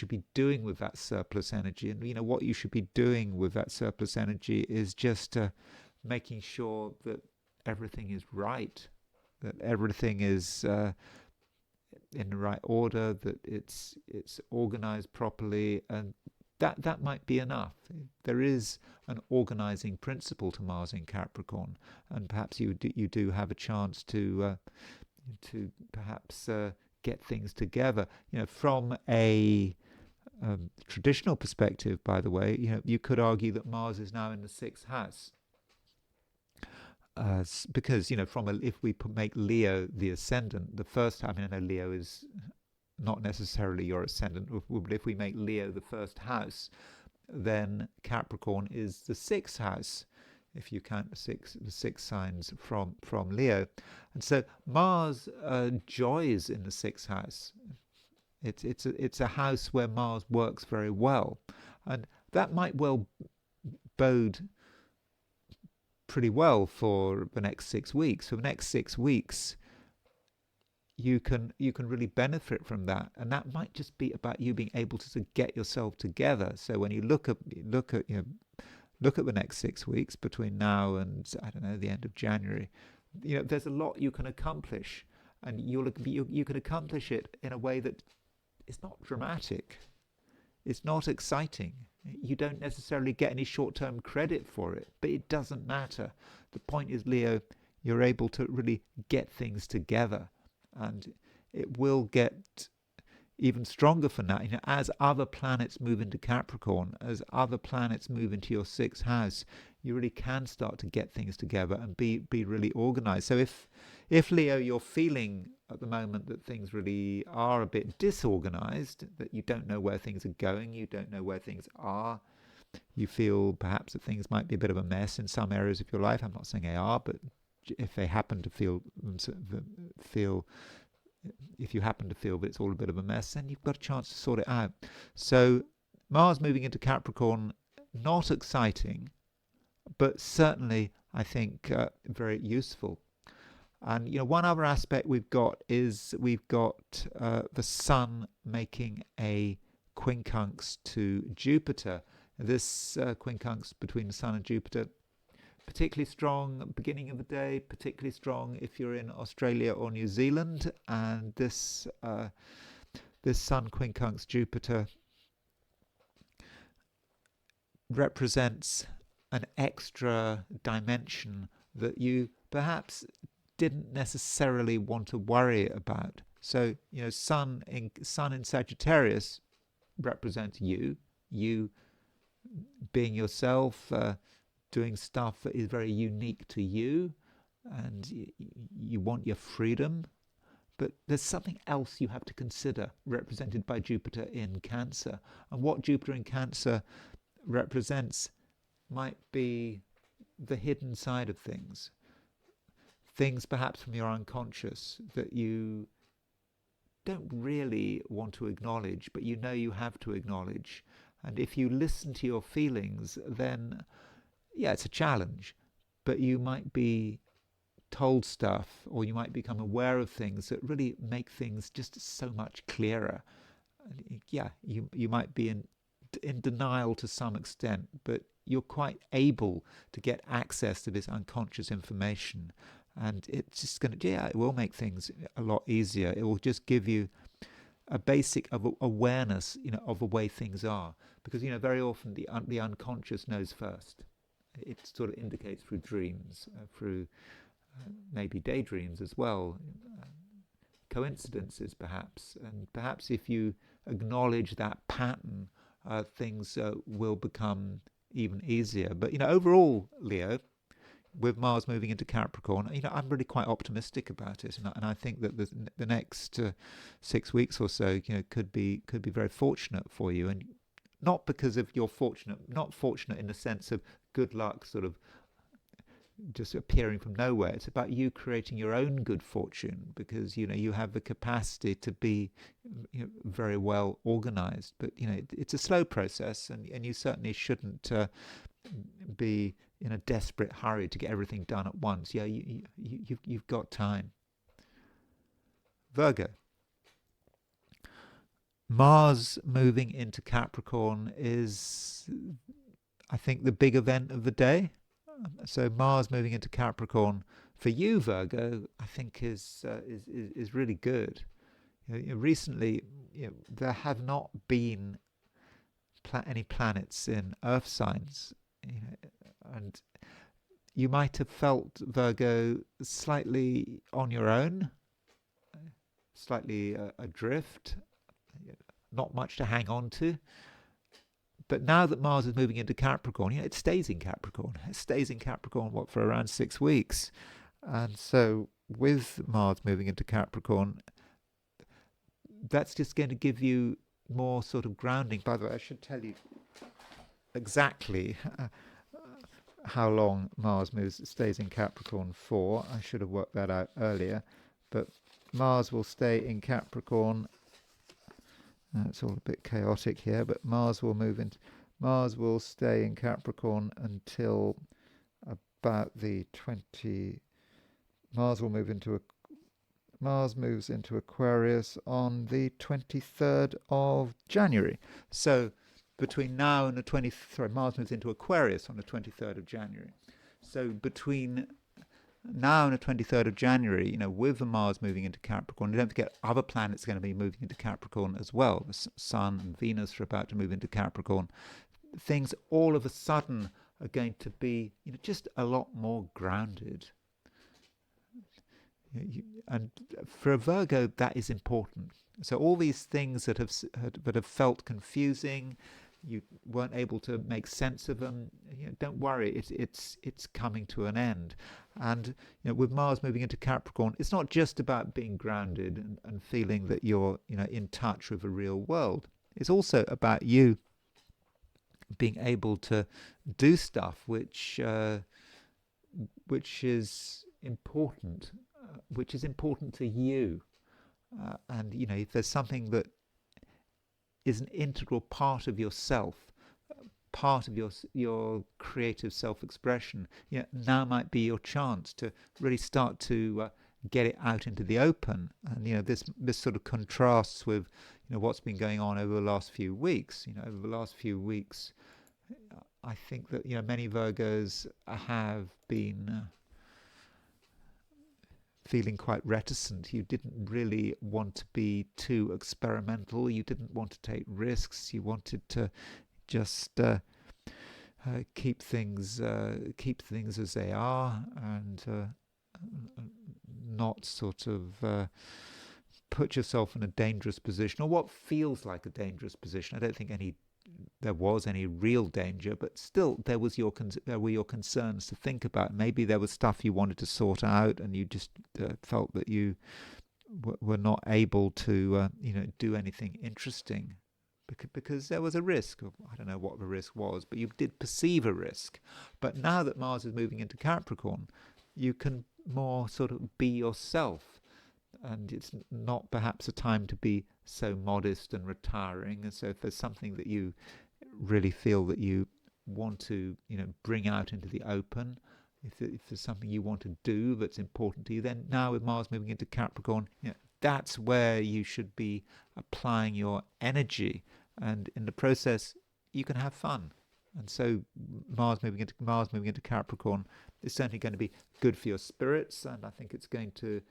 be doing with that surplus energy. And what you should be doing with that surplus energy is just making sure that everything is right, that everything is in the right order, that it's organized properly, and that might be enough. There is an organizing principle to Mars in Capricorn, and perhaps you do have a chance to perhaps get things together. From a traditional perspective, by the way, you could argue that Mars is now in the sixth house. Because if we make Leo the ascendant, the first time, I know Leo is not necessarily your ascendant, but if we make Leo the first house, then Capricorn is the sixth house, if you count the six signs from Leo. And so Mars joys in the sixth house. It's a house where Mars works very well, and that might well bode pretty well for the next 6 weeks. For the next 6 weeks, you can really benefit from that, and that might just be about you being able to get yourself together. So when you look at the next 6 weeks between now and, I don't know, the end of January, there's a lot you can accomplish, and you can accomplish it in a way that is not dramatic, it's not exciting. You don't necessarily get any short-term credit for it, but it doesn't matter. The point is, Leo, you're able to really get things together, and it will get even stronger from that. As other planets move into Capricorn, as other planets move into your sixth house, you really can start to get things together and be really organized. So if Leo, you're feeling at the moment that things really are a bit disorganized, that you don't know where things are going, you don't know where things are, you feel perhaps that things might be a bit of a mess in some areas of your life. I'm not saying they are, but if they happen to if you happen to feel that it's all a bit of a mess, then you've got a chance to sort it out. So Mars moving into Capricorn, not exciting, but certainly, I think, very useful. And one other aspect we've got is the Sun making a quincunx to Jupiter. This quincunx between the Sun and Jupiter, particularly strong beginning of the day, particularly strong if you're in Australia or New Zealand. And this Sun quincunx Jupiter represents an extra dimension that you perhaps didn't necessarily want to worry about. So Sun in Sagittarius represents you being yourself, doing stuff that is very unique to you, and you want your freedom. But there's something else you have to consider, represented by Jupiter in Cancer. And what Jupiter in Cancer represents might be the hidden side of things perhaps from your unconscious that you don't really want to acknowledge, but you have to acknowledge. And if you listen to your feelings, then yeah, it's a challenge, but you might be told stuff, or you might become aware of things that really make things just so much clearer. Yeah, you might be in denial to some extent, but you're quite able to get access to this unconscious information, and it's just it will make things a lot easier. It will just give you a basic awareness, of the way things are, because very often the unconscious knows first. It sort of indicates through dreams, through maybe daydreams as well, coincidences perhaps, and perhaps if you acknowledge that pattern, things will become even easier. But overall, Leo, with Mars moving into Capricorn, I'm really quite optimistic about it, and I think that the next 6 weeks or so, could be very fortunate for you, and not because of not fortunate in the sense of good luck sort of just appearing from nowhere. It's about you creating your own good fortune, because you have the capacity to be very well organized. But it's a slow process, and you certainly shouldn't be in a desperate hurry to get everything done at once. Yeah, you've got time. Virgo. Mars moving into Capricorn is, I think, the big event of the day. So Mars moving into Capricorn for you, Virgo, I think is really good. Recently, there have not been any planets in Earth signs, and you might have felt, Virgo, slightly on your own, slightly adrift, not much to hang on to. But now that Mars is moving into Capricorn, it stays in Capricorn. It stays in Capricorn, for around 6 weeks. And so with Mars moving into Capricorn, that's just going to give you more sort of grounding. By the way, I should tell you exactly how long Mars stays in Capricorn for. I should have worked that out earlier. But Mars will stay in Capricorn It's all a bit chaotic here, but Mars will stay in Capricorn until about the 20. Mars will move into a Mars moves into Aquarius on the 23rd of January. So between now and the 20th, sorry, Mars moves into Aquarius on the 23rd of January. So between now and the 23rd of January, with the Mars moving into Capricorn, don't forget other planets are going to be moving into Capricorn as well. The Sun and Venus are about to move into Capricorn. Things all of a sudden are going to be, just a lot more grounded. And for a Virgo, that is important. So all these things that have felt confusing, you weren't able to make sense of them. Don't worry, it's coming to an end. And with Mars moving into Capricorn, it's not just about being grounded and feeling that you're in touch with the real world. It's also about you being able to do stuff which is important. Which is important to you, and if there's something that is an integral part of yourself, part of your creative self-expression, now might be your chance to really start to get it out into the open. And this sort of contrasts with what's been going on over the last few weeks. Over the last few weeks, I think that many Virgos have been feeling quite reticent. You didn't really want to be too experimental. You didn't want to take risks. You wanted to just keep things as they are, and not sort of put yourself in a dangerous position, or what feels like a dangerous position. I don't think there was any real danger, but still there were your concerns to think about. Maybe there was stuff you wanted to sort out, and you just felt that you were not able to do anything interesting because there was a risk. I don't know what the risk was, but you did perceive a risk. But now that Mars is moving into Capricorn, you can more sort of be yourself, and it's not perhaps a time to be so modest and retiring. And so if there's something that you really feel that you want to bring out into the open, if there's something you want to do that's important to you, then now with Mars moving into Capricorn, that's where you should be applying your energy, and in the process you can have fun. And so Mars moving into Capricorn is certainly going to be good for your spirits, and I think it's going to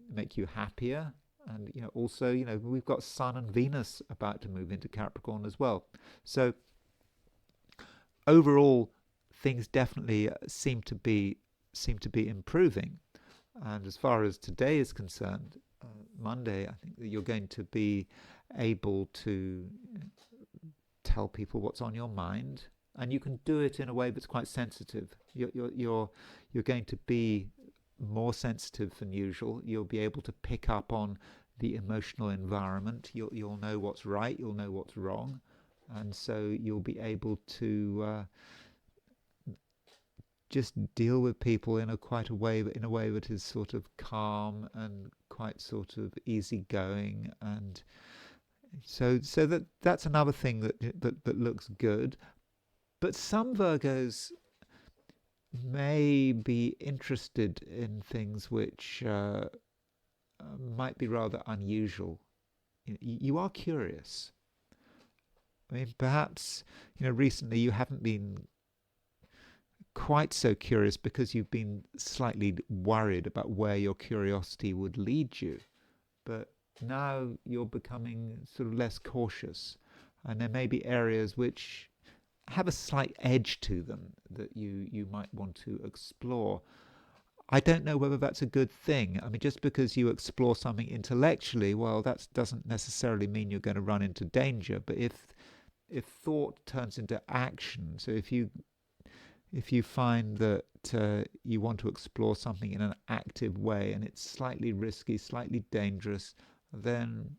make you happier. And also we've got Sun and Venus about to move into Capricorn as well. So overall, things definitely seem to be improving. And as far as today is concerned, Monday, I think that you're going to be able to tell people what's on your mind, and you can do it in a way that's quite sensitive. You're going to be more sensitive than usual. You'll be able to pick up on the emotional environment. You'll know what's right. You'll know what's wrong, and so you'll be able to just deal with people in a way that is sort of calm and quite sort of easygoing. And so that's another thing that looks good. But some Virgos may be interested in things which might be rather unusual. You are curious. I mean, perhaps recently you haven't been quite so curious because you've been slightly worried about where your curiosity would lead you. But now you're becoming sort of less cautious, and there may be areas which have a slight edge to them that you might want to explore. I don't know whether that's a good thing. I mean, just because you explore something intellectually, well, that doesn't necessarily mean you're going to run into danger. But if thought turns into action, so if you find that you want to explore something in an active way and it's slightly risky, slightly dangerous, then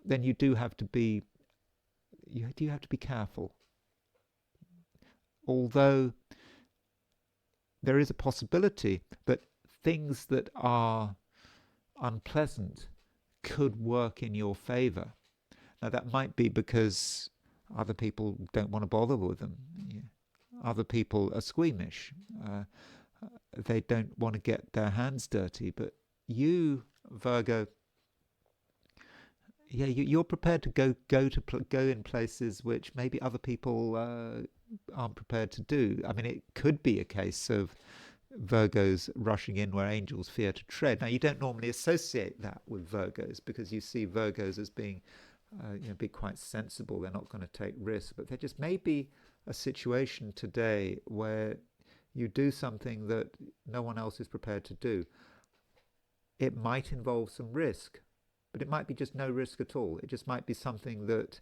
you do have to be careful. Although there is a possibility that things that are unpleasant could work in your favor. Now, that might be because other people don't want to bother with them. Yeah. Other people are squeamish. They don't want to get their hands dirty. But you, Virgo, yeah, you're prepared to go in places which maybe other people aren't prepared to do. I mean, it could be a case of Virgos rushing in where angels fear to tread. Now, you don't normally associate that with Virgos because you see Virgos as being, be quite sensible. They're not going to take risks, but there just may be a situation today where you do something that no one else is prepared to do. It might involve some risk, but it might be just no risk at all. It just might be something that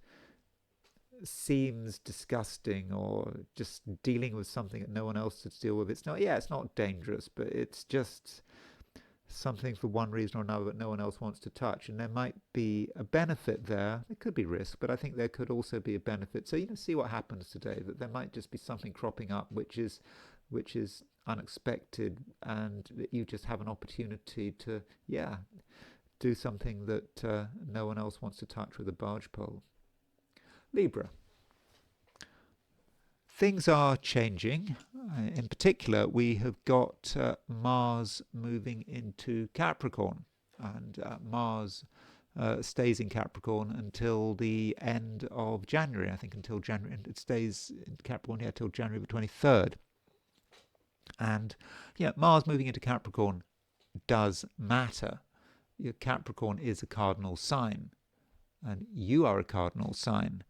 seems disgusting, or just dealing with something that no one else should deal with. It's not dangerous, but it's just something for one reason or another that no one else wants to touch. And there might be a benefit there. There could be risk, but I think there could also be a benefit. So see what happens today, that there might just be something cropping up which is unexpected, and that you just have an opportunity to do something that no one else wants to touch with a barge pole. Libra. Things are changing. In particular, we have got Mars moving into Capricorn, and Mars stays in Capricorn until the end of January. I think until January, and it stays in Capricorn till January the 23rd. And Mars moving into Capricorn does matter. Capricorn is a cardinal sign, and you are a cardinal sign.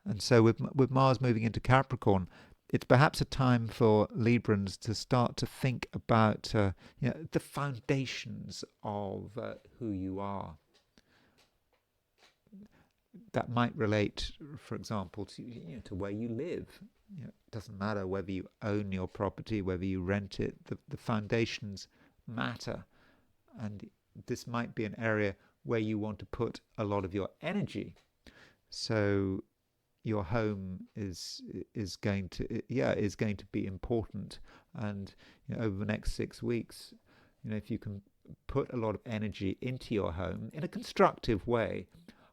And so with Mars moving into Capricorn, it's perhaps a time for Librans to start to think about the foundations of who you are. That might relate, for example, to where you live. It doesn't matter whether you own your property, whether you rent it. The foundations matter, and this might be an area where you want to put a lot of your energy. So your home is going to be important, and over the next 6 weeks, if you can put a lot of energy into your home in a constructive way,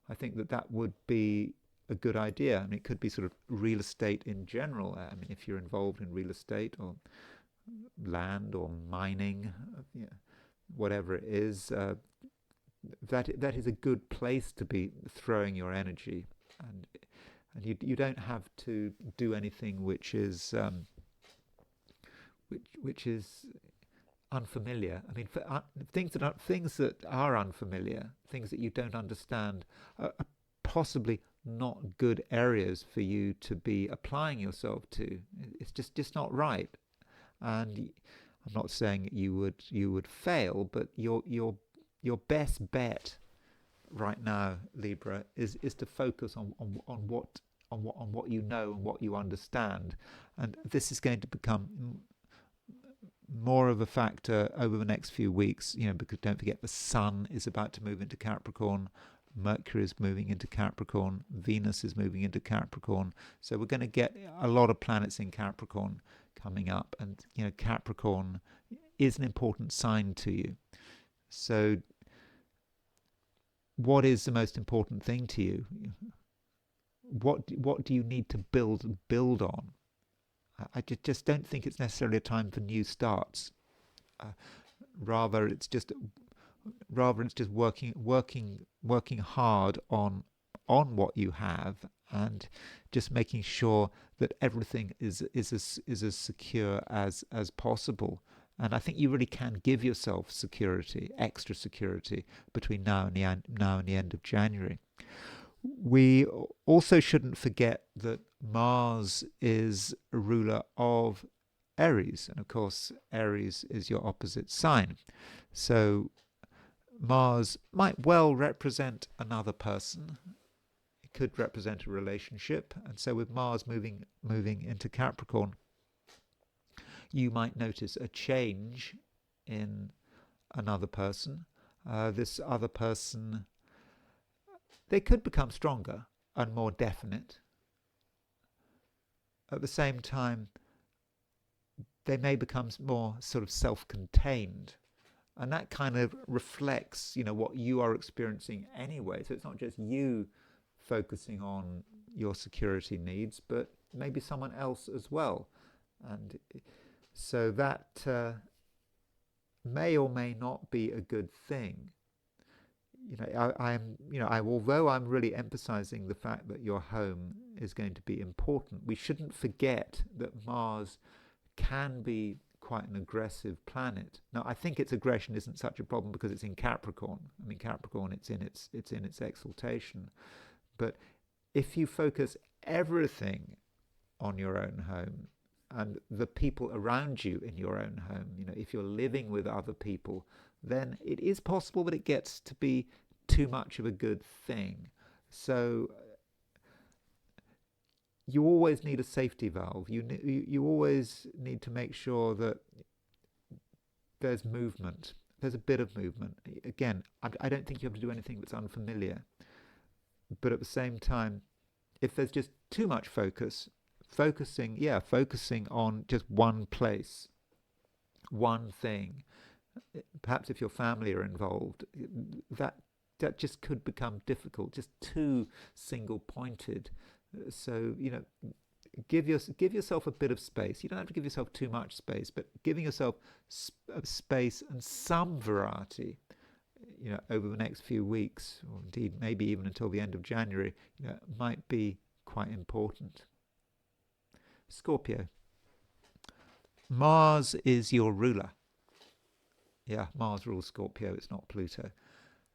I think that would be a good idea. I mean, it could be sort of real estate in general. I mean, if you're involved in real estate or land or mining, whatever it is, that is a good place to be throwing your energy, and you don't have to do anything which is unfamiliar. I mean, things that are unfamiliar, things that you don't understand, are possibly not good areas for you to be applying yourself to. It's just not right. And I'm not saying you would fail, but your best bet right now, Libra, is to focus on what you know and what you understand, and this is going to become more of a factor over the next few weeks. Because don't forget, the Sun is about to move into Capricorn, Mercury is moving into Capricorn, Venus is moving into Capricorn. So we're going to get a lot of planets in Capricorn coming up, and Capricorn is an important sign to you. So what is the most important thing to you? What do you need to build on? I just don't think it's necessarily a time for new starts. Rather, it's just working hard on what you have, and just making sure that everything is as secure as possible. And I think you really can give yourself security, extra security, between now and the end of January. We also shouldn't forget that Mars is a ruler of Aries, and of course Aries is your opposite sign. So Mars might well represent another person. It could represent a relationship, and so with Mars moving into Capricorn, you might notice a change in another person. This other person, they could become stronger and more definite. At the same time, they may become more sort of self-contained, and that kind of reflects, what you are experiencing anyway. So it's not just you focusing on your security needs, but maybe someone else as well. And so that may or may not be a good thing. Although I'm really emphasizing the fact that your home is going to be important, we shouldn't forget that Mars can be quite an aggressive planet. Now, I think its aggression isn't such a problem because it's in Capricorn. I mean, Capricorn, it's in its exaltation. But if you focus everything on your own home and the people around you in your own home, if you're living with other people, then it is possible that it gets to be too much of a good thing. So you always need a safety valve. You always need to make sure that there's movement. There's a bit of movement. Again, I don't think you have to do anything that's unfamiliar. But at the same time, if there's just too much focusing on just one place, one thing, perhaps if your family are involved, that just could become difficult, just too single-pointed. So, give yourself a bit of space. You don't have to give yourself too much space, but giving yourself space and some variety, over the next few weeks, or indeed maybe even until the end of January, might be quite important. Scorpio. Mars is your ruler. Yeah, Mars rules Scorpio, it's not Pluto.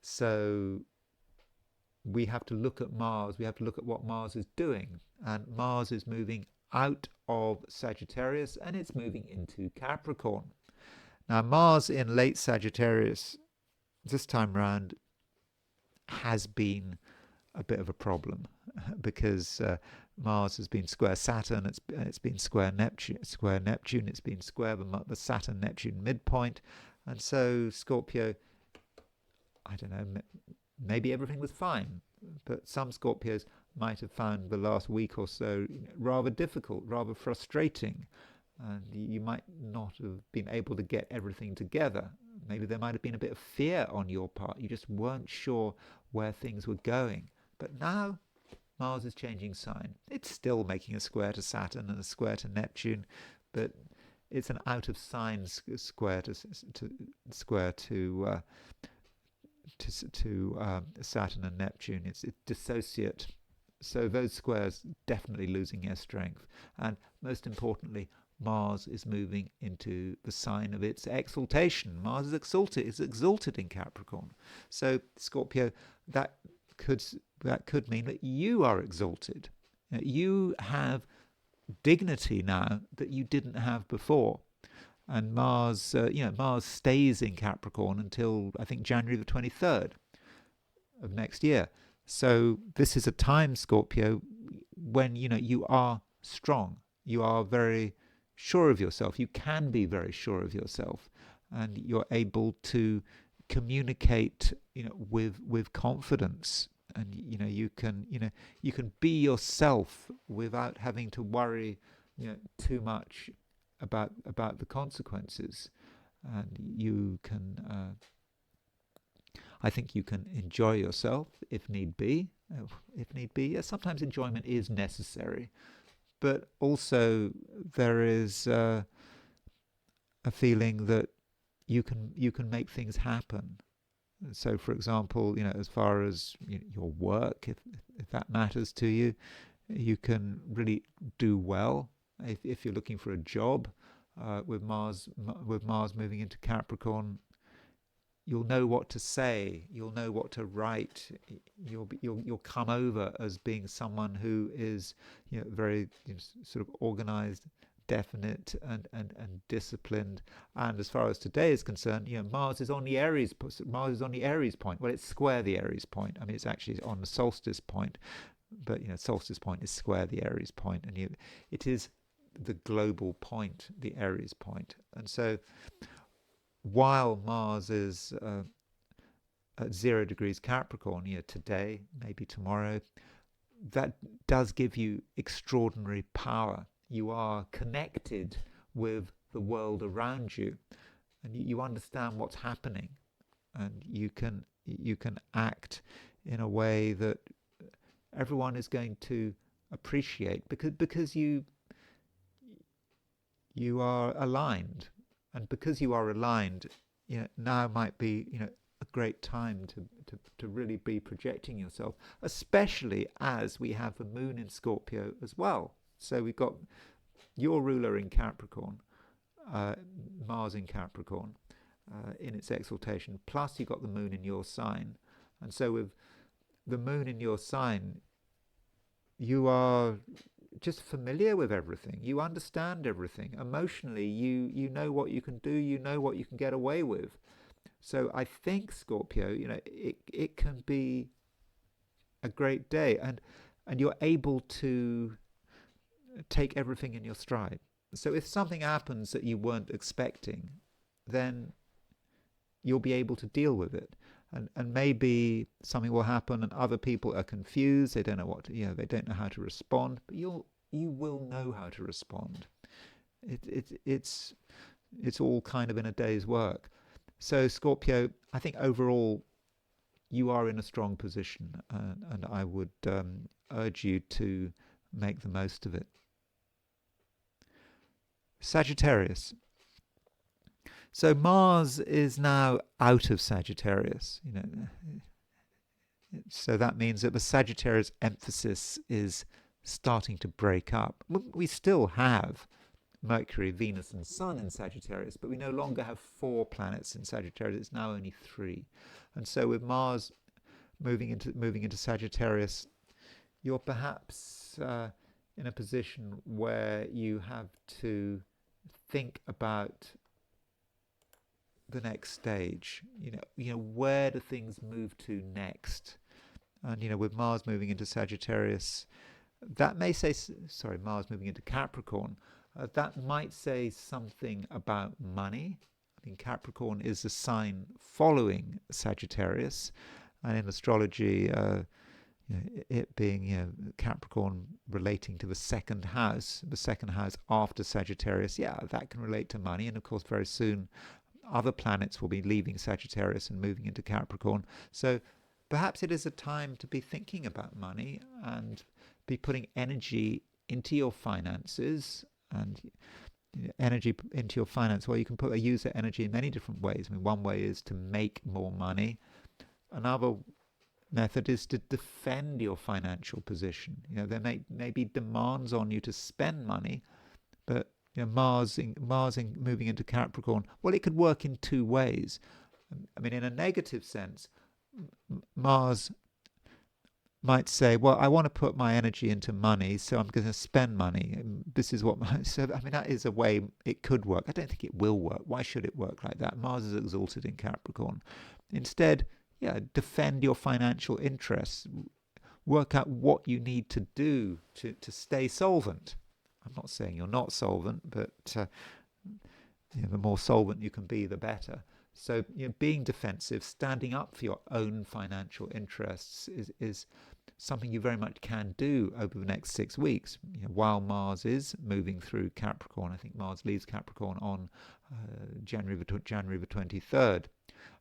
So we have to look at Mars, we have to look at what Mars is doing. And Mars is moving out of Sagittarius and it's moving into Capricorn. Now, Mars in late Sagittarius this time round has been a bit of a problem because Mars has been square Saturn, it's been square Neptune, it's been square the Saturn-Neptune midpoint. And so Scorpio, I don't know, maybe everything was fine, but some Scorpios might have found the last week or so rather difficult, rather frustrating, and you might not have been able to get everything together. Maybe there might have been a bit of fear on your part. You just weren't sure where things were going. But now Mars is changing sign. It's still making a square to Saturn and a square to Neptune, but it's an out of sign square to Saturn and Neptune. It's dissociate. So those squares definitely losing their strength. And most importantly, Mars is moving into the sign of its exaltation. Mars is exalted in Capricorn. So Scorpio, that could mean that you are exalted. You have dignity now that you didn't have before. And Mars, Mars stays in Capricorn until I think January the 23rd of next year. So this is a time, Scorpio, when you are strong. You are very sure of yourself. You can be very sure of yourself, and you're able to communicate, with confidence. And you can be yourself without having to worry, too much about the consequences. And you can, I think you can enjoy yourself if need be. Yes, sometimes enjoyment is necessary, but also there is a feeling that you can make things happen. So, for example, as far as your work, if that matters to you, you can really do well. If you're looking for a job, with Mars moving into Capricorn, you'll know what to say, you'll know what to write, you'll come over as being someone who is very sort of organized, definite, and disciplined. And as far as today is concerned, Mars is on the Aries point. Well, it's square the Aries point. I mean, it's actually on the solstice point, but solstice point is square the Aries point, and it is the global point, the Aries point. And so while Mars is at 0 degrees Capricorn, today, maybe tomorrow, that does give you extraordinary power. You are connected with the world around you, and you understand what's happening, and you can act in a way that everyone is going to appreciate, because you are aligned, and because you are aligned, now might be a great time to really be projecting yourself, especially as we have the moon in Scorpio as well. So we've got your ruler in Capricorn, Mars in Capricorn, in its exaltation, plus you've got the moon in your sign. And so with the moon in your sign, you are just familiar with everything. You understand everything. Emotionally, you know what you can do, you know what you can get away with. So I think, Scorpio, it can be a great day, and you're able to take everything in your stride. So if something happens that you weren't expecting, then you'll be able to deal with it. And maybe something will happen and other people are confused, they don't know what to, they don't know how to respond, but you will know how to respond. It's all kind of in a day's work. So Scorpio, I think overall you are in a strong position, and I would urge you to make the most of it. Sagittarius. So Mars is now out of Sagittarius, so that means that the Sagittarius emphasis is starting to break up. We still have Mercury, Venus, and Sun in Sagittarius, but we no longer have 4 planets in Sagittarius. It's now only 3. And so with Mars moving into Sagittarius, you're perhaps in a position where you have to think about the next stage. Where do things move to next? And with Mars moving into Sagittarius, that may say, sorry, Mars moving into Capricorn, that might say something about money. I mean, Capricorn is a sign following Sagittarius, and in astrology, it being Capricorn relating to the second house after Sagittarius, that can relate to money. And of course, very soon other planets will be leaving Sagittarius and moving into Capricorn. So perhaps it is a time to be thinking about money and be putting energy into your finances. And energy into your finance, well, you can use that energy in many different ways. I mean, one way is to make more money. Another method is to defend your financial position. There may be demands on you to spend money, but Mars moving into Capricorn, well, it could work in 2 ways. I mean, in a negative sense, Mars might say, well, I want to put my energy into money, so I'm going to spend money. And this is what that is a way it could work. I don't think it will work. Why should it work like that? Mars is exalted in Capricorn. Instead, defend your financial interests. Work out what you need to do to stay solvent. I'm not saying you're not solvent, but the more solvent you can be, the better. So being defensive, standing up for your own financial interests is something you very much can do over the next 6 weeks. While Mars is moving through Capricorn, I think Mars leaves Capricorn on January the 23rd,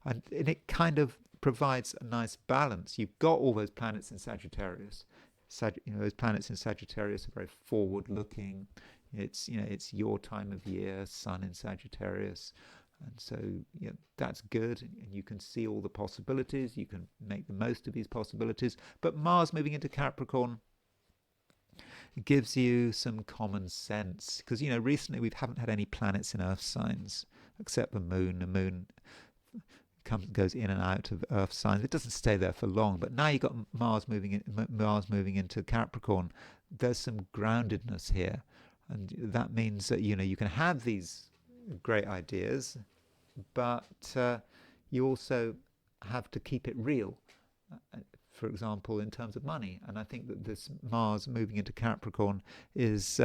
and it kind of provides a nice balance. You've got all those planets in Sagittarius. Those planets in Sagittarius are very forward-looking. It's your time of year, Sun in Sagittarius. And so that's good, and you can see all the possibilities. You can make the most of these possibilities. But Mars moving into Capricorn gives you some common sense, because recently we haven't had any planets in Earth signs except the Moon. The Moon goes in and out of Earth signs. It doesn't stay there for long. But now you've got Mars moving into Capricorn. There's some groundedness here, and that means that you can have these great ideas, but you also have to keep it real, for example, in terms of money. And I think that this Mars moving into Capricorn is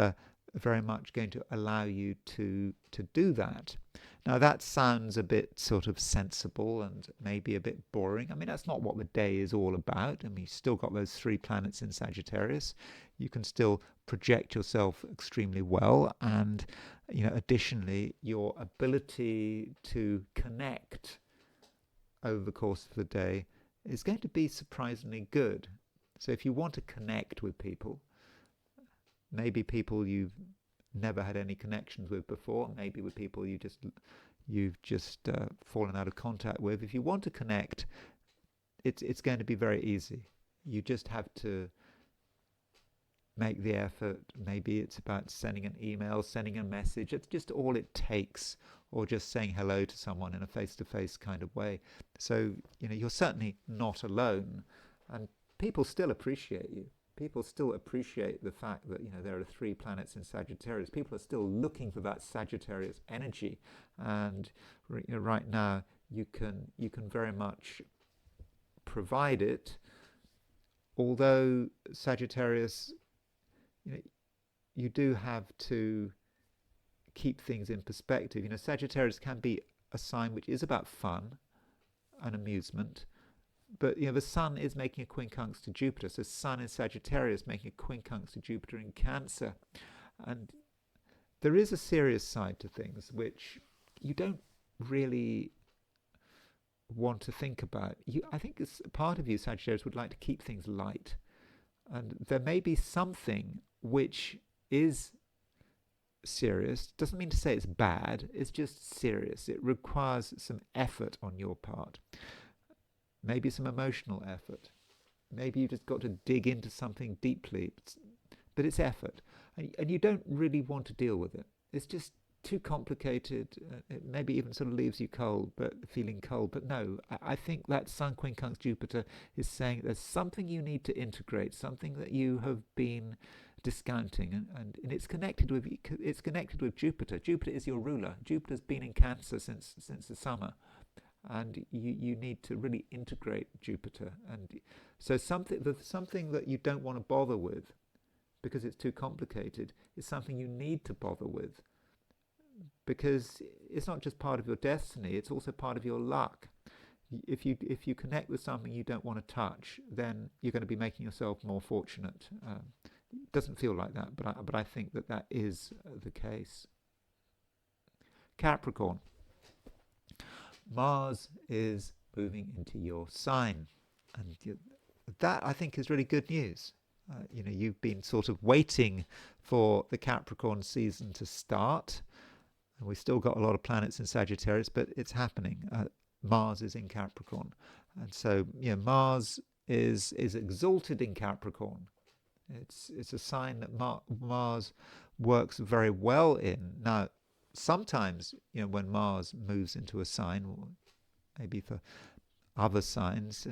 very much going to allow you to do that. Now, that sounds a bit sort of sensible and maybe a bit boring. I mean, that's not what the day is all about. I mean, you've still got those 3 planets in Sagittarius. You can still project yourself extremely well, and additionally, your ability to connect over the course of the day is going to be surprisingly good. So if you want to connect with people, maybe people you've never had any connections with before, maybe with people you've just fallen out of contact with. If you want to connect, it's going to be very easy. You just have to make the effort. Maybe it's about sending an email, sending a message. It's just all it takes, or just saying hello to someone in a face-to-face kind of way. So, you're certainly not alone, and people still appreciate you. People still appreciate the fact that there are 3 planets in Sagittarius. People are still looking for that Sagittarius energy, and right now you can very much provide it. Although Sagittarius, you do have to keep things in perspective. Sagittarius can be a sign which is about fun and amusement, but the Sun is making a quincunx to Jupiter. So Sun in Sagittarius making a quincunx to Jupiter in Cancer, and there is a serious side to things which you don't really want to think about. I think part of you, Sagittarius, would like to keep things light, and there may be something which is serious. Doesn't mean to say it's bad, it's just serious. It requires some effort on your part, maybe some emotional effort. Maybe you've just got to dig into something deeply, but it's effort, and you don't really want to deal with it. It's just too complicated. It maybe even sort of leaves you feeling cold. But no, I think that Sun quincunx Jupiter is saying there's something you need to integrate, something that you have been discounting, and it's connected with Jupiter. Jupiter is your ruler. Jupiter's been in Cancer since the summer, and you need to really integrate Jupiter. And so something that you don't want to bother with because it's too complicated is something you need to bother with, because it's not just part of your destiny, it's also part of your luck. If you connect with something you don't want to touch, then you're going to be making yourself more fortunate. It doesn't feel like that, but I think that is the case. Capricorn. Mars is moving into your sign, and that I think is really good news. You've been sort of waiting for the Capricorn season to start, and we've still got a lot of planets in Sagittarius, but it's happening. Mars is in Capricorn, and so Mars is exalted in Capricorn. It's a sign that Mars works very well in. Now, sometimes when Mars moves into a sign, or maybe for other signs,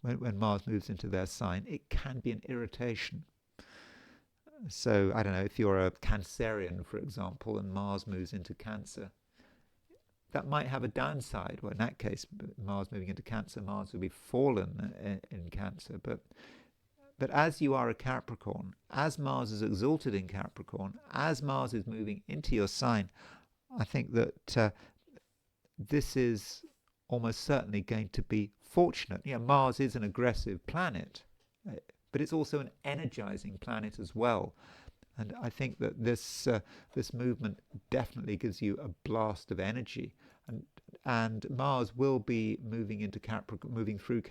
when Mars moves into their sign, it can be an irritation. So I don't know, if you're a Cancerian, for example, and Mars moves into Cancer, that might have a downside. Well, in that case, Mars moving into Cancer, Mars will be fallen in Cancer. But as you are a Capricorn, as Mars is exalted in Capricorn, as Mars is moving into your sign, I think that this is almost certainly going to be fortunate. Mars is an aggressive planet, but it's also an energizing planet as well. And I think that this movement definitely gives you a blast of energy. And Mars will be moving into Capricorn, moving through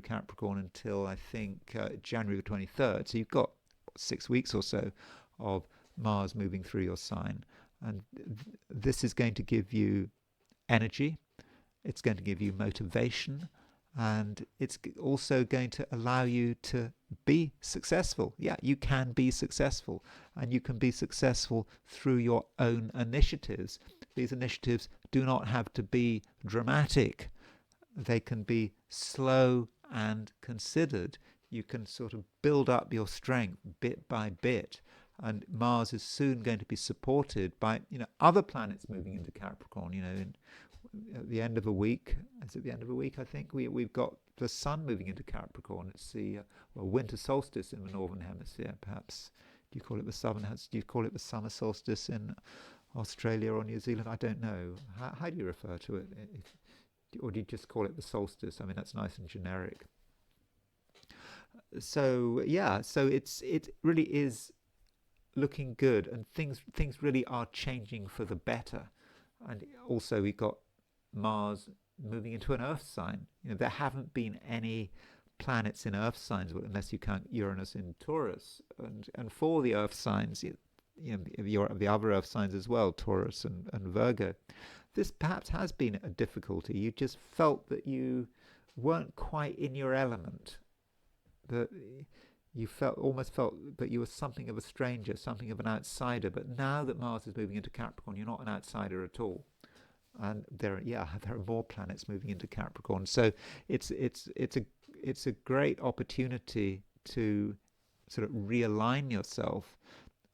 Capricorn until I think January the 23rd. So you've got 6 weeks or so of Mars moving through your sign, and this is going to give you energy. It's going to give you motivation, and it's also going to allow you to be successful. Yeah, you can be successful, and you can be successful through your own initiatives. These initiatives do not have to be dramatic. They can be slow and considered. You can sort of build up your strength bit by bit, and Mars is soon going to be supported by other planets moving into Capricorn. At the end of a week, is it the end of a week? I think we've got the Sun moving into Capricorn. It's the winter solstice in the northern hemisphere. Perhaps do you call it the southern? Do you call it the summer solstice in Australia or New Zealand? I don't know. How do you refer to it? Or do you just call it the solstice? I mean, that's nice and generic. So it really is looking good, and things really are changing for the better. And also we've got Mars moving into an Earth sign. There haven't been any planets in Earth signs, unless you count Uranus in Taurus, and for the Earth signs, the other Earth signs as well, Taurus and Virgo, this perhaps has been a difficulty. You just felt that you weren't quite in your element, that you almost felt that you were something of a stranger, something of an outsider. But now that Mars is moving into Capricorn, you're not an outsider at all. And there are more planets moving into Capricorn, so it's a great opportunity to sort of realign yourself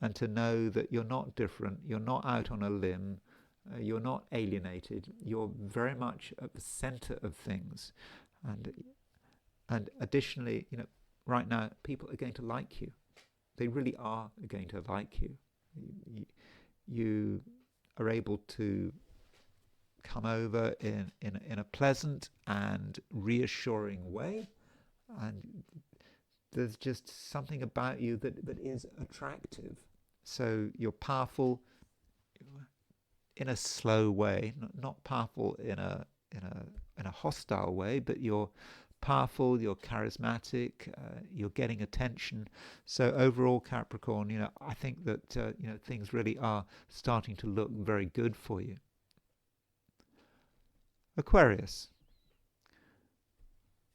and to know that you're not different, you're not out on a limb, you're not alienated, you're very much at the center of things, and additionally, right now people are going to like you. They really are going to like you. You are able to come over in a pleasant and reassuring way, and there's just something about you that is attractive. So you're powerful in a slow way, not powerful in a hostile way, but you're powerful, you're charismatic, you're getting attention. So overall, Capricorn, I think that things really are starting to look very good for you. Aquarius.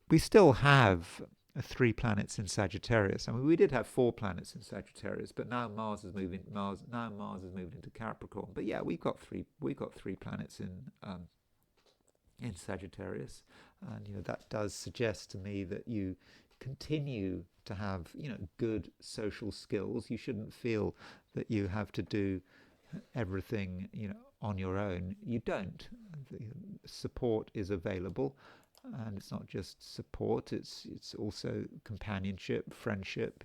We still have 3 planets in Sagittarius. I mean, we did have 4 planets in Sagittarius, but now Mars has moved into Capricorn. But yeah, we've got 3 planets in Sagittarius, and that does suggest to me that you continue to have good social skills. You shouldn't feel that you have to do everything on your own. You don't. The support is available, and it's not just support, it's also companionship, friendship.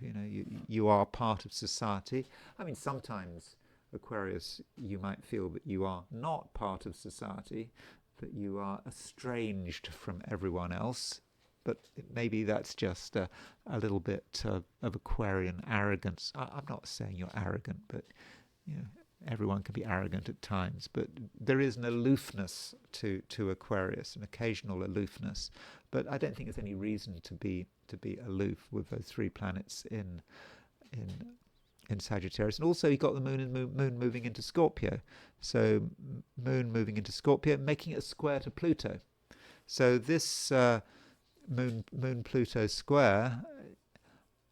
You are part of society. I mean, sometimes, Aquarius, you might feel that you are not part of society, that you are estranged from everyone else, but maybe that's just a little bit of Aquarian arrogance. I'm not saying you're arrogant, but everyone can be arrogant at times, but there is an aloofness to Aquarius, an occasional aloofness. But I don't think there's any reason to be aloof with those 3 planets in Sagittarius. And also you've got the moon moving into Scorpio. So moon moving into Scorpio, making it a square to Pluto. So this moon Pluto square,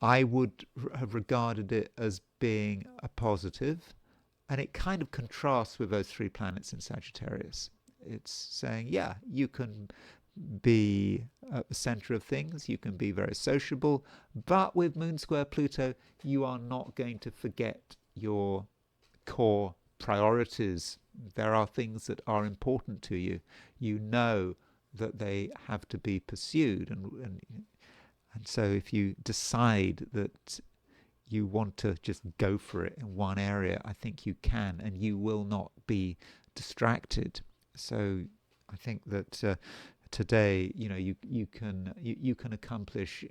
I would have regarded it as being a positive. And it kind of contrasts with those 3 planets in Sagittarius. It's saying, yeah, you can be at the center of things, you can be very sociable, but with Moon Square Pluto, you are not going to forget your core priorities. There are things that are important to you. You know that they have to be pursued. And so if you decide that you want to just go for it in one area, I think you can, and you will not be distracted. So I think that today, you can accomplish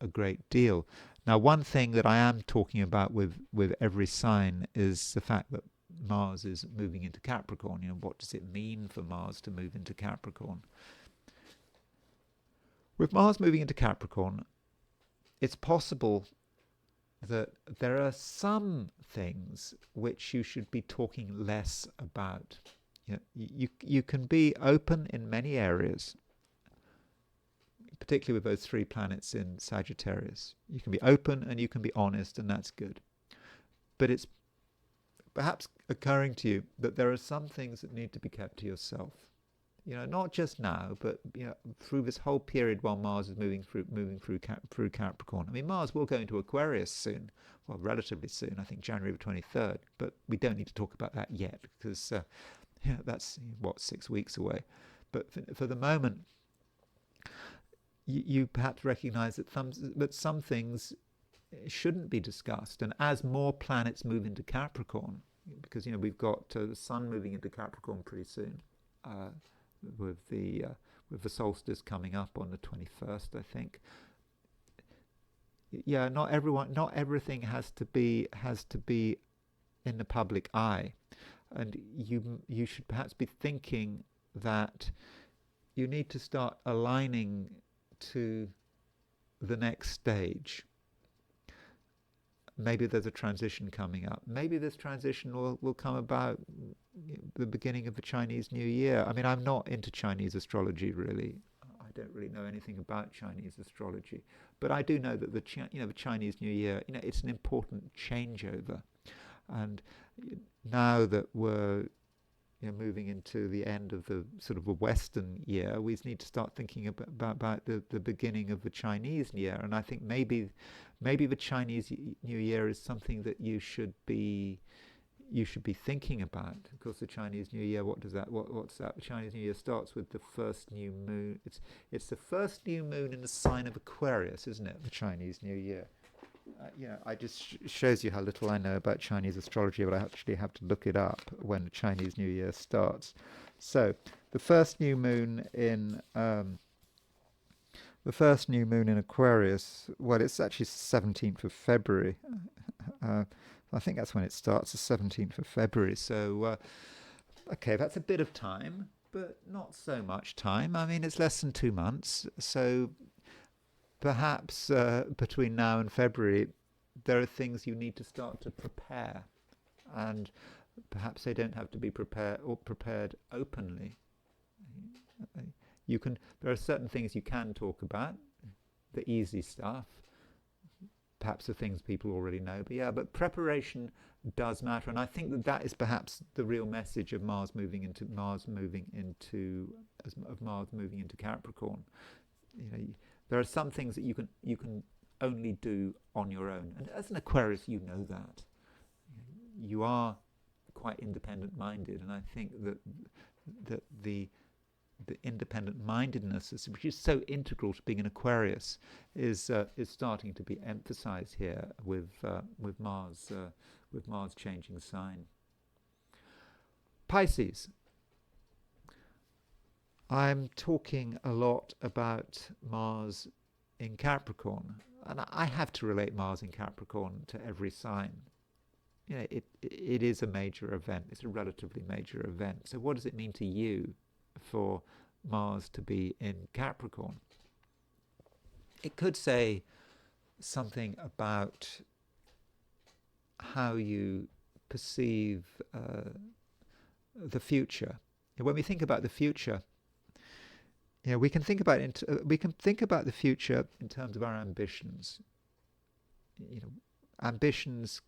a great deal. Now, one thing that I am talking about with every sign is the fact that Mars is moving into Capricorn. What does it mean for Mars to move into Capricorn? With Mars moving into Capricorn, it's possible that there are some things which you should be talking less about. You can be open in many areas, particularly with those 3 planets in Sagittarius. You can be open and you can be honest, and that's good. But it's perhaps occurring to you that there are some things that need to be kept to yourself. Not just now, but through this whole period while Mars is moving through Capricorn. I mean, Mars will go into Aquarius soon, well, relatively soon. I think January the 23rd. But we don't need to talk about that yet because that's 6 weeks away. But for the moment, you perhaps recognise that some things shouldn't be discussed. And as more planets move into Capricorn, because we've got the Sun moving into Capricorn pretty soon. With the solstice coming up on the 21st, I think. Yeah, not everything has to be in the public eye, and you should perhaps be thinking that you need to start aligning to the next stage. Maybe there's a transition coming up. Maybe this transition will come about the beginning of the Chinese New Year. I mean, I'm not into Chinese astrology really. I don't really know anything about Chinese astrology, but I do know that the Chinese New Year, it's an important changeover, and now that we're moving into the end of the sort of a Western year, we need to start thinking about the beginning of the Chinese year. And I think maybe the Chinese New Year is something that you should be thinking about. Of course, the Chinese New Year, what's that? The Chinese New Year starts with the first new moon. It's the first new moon in the sign of Aquarius, isn't it? The Chinese New Year. I just shows you how little I know about Chinese astrology, but I actually have to look it up when the Chinese New Year starts. So the first new moon in Aquarius. Well, it's actually 17th of February. I think that's when it starts, the 17th of February. So okay, that's a bit of time, but not so much time. I mean, it's less than 2 months. So perhaps between now and February, there are things you need to start to prepare, and perhaps they don't have to be prepared openly. There are certain things you can talk about, the easy stuff, perhaps the things people already know. But preparation does matter, and I think that is perhaps the real message of Mars moving into Capricorn. There are some things that you can only do on your own, and as an Aquarius, you know that. You are quite independent-minded, and I think that the independent-mindedness, which is so integral to being an Aquarius, is starting to be emphasized here with Mars changing sign. Pisces. I'm talking a lot about Mars in Capricorn, and I have to relate Mars in Capricorn to every sign. It is a major event. It's a relatively major event. So what does it mean to you for Mars to be in Capricorn? It could say something about how you perceive the future. When we think about the future, we can think about the future in terms of our ambitions. Ambitions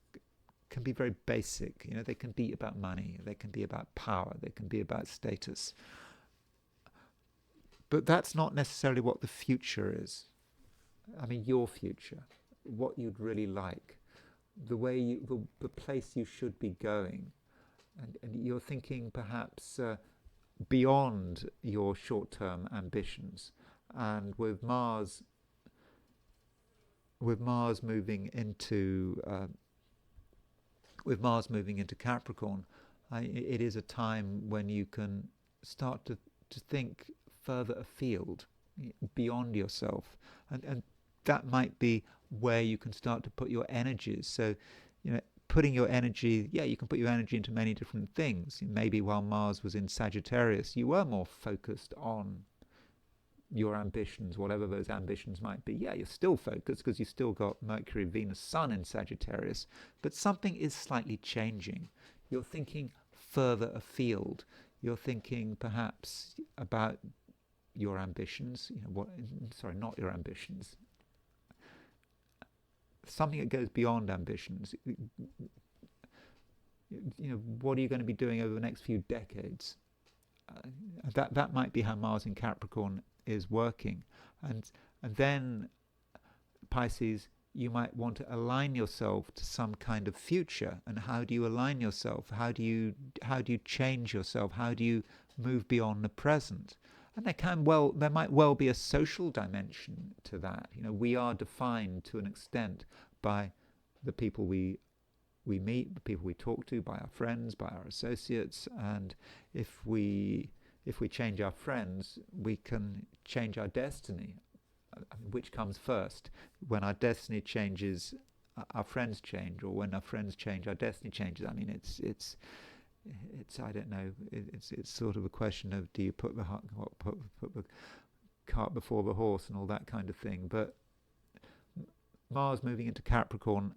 can be very basic. They can be about money, they can be about power, they can be about status. But that's not necessarily what the future is. I mean, your future, what you'd really like, the place you should be going, and you're thinking perhaps beyond your short-term ambitions. And with Mars moving into Capricorn, it is a time when you can start to think further afield, beyond yourself, and that might be where you can start to put your energies. So, putting your energy, you can put your energy into many different things. Maybe while Mars was in Sagittarius, you were more focused on your ambitions, whatever those ambitions might be. You're still focused because you've still got Mercury, Venus, Sun in Sagittarius, but something is slightly changing. You're thinking further afield. You're thinking perhaps about your ambitions, not your ambitions. Something that goes beyond ambitions. What are you going to be doing over the next few decades? That might be how Mars in Capricorn is working, and then Pisces, you might want to align yourself to some kind of future. And how do you align yourself? How do you change yourself? How do you move beyond the present? And there might well be a social dimension to that. We are defined to an extent by the people we meet, the people we talk to, by our friends, by our associates. And if we change our friends, we can change our destiny. Which comes first? When our destiny changes, our friends change, or when our friends change, our destiny changes. I mean, it's I don't know. It's sort of a question of, do you put the cart before the horse and all that kind of thing. But Mars moving into Capricorn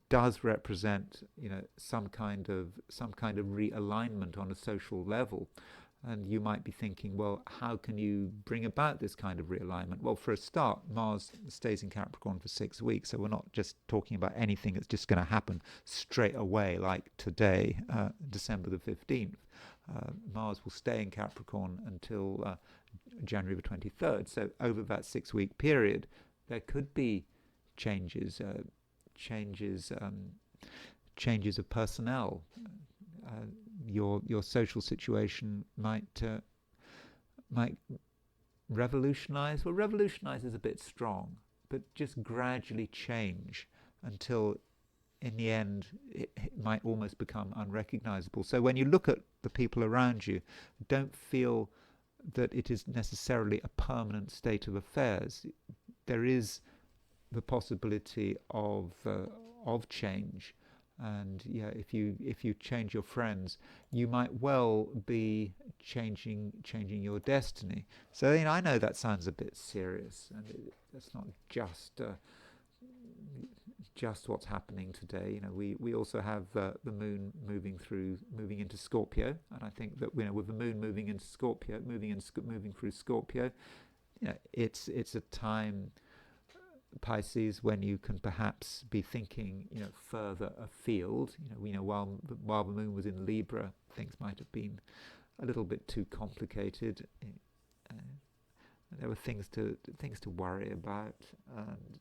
does represent, some kind of realignment on a social level. And you might be thinking, well, how can you bring about this kind of realignment? Well, for a start, Mars stays in Capricorn for 6 weeks, so we're not just talking about anything that's just going to happen straight away, like today, December the 15th. Mars will stay in Capricorn until January the 23rd. So over that 6-week period, there could be changes of personnel. Your social situation might revolutionize. Well, revolutionize is a bit strong, but just gradually change until, in the end, it might almost become unrecognizable. So when you look at the people around you, don't feel that it is necessarily a permanent state of affairs. There is the possibility of change, and if you change your friends, you might well be changing your destiny. So I know that sounds a bit serious, and that's not just what's happening today. We also have the moon moving into Scorpio, and I think that with the moon moving into Scorpio, moving through Scorpio, it's a time, Pisces, when you can perhaps be thinking further afield. While the moon was in Libra, things might have been a little bit too complicated. There were things to worry about, and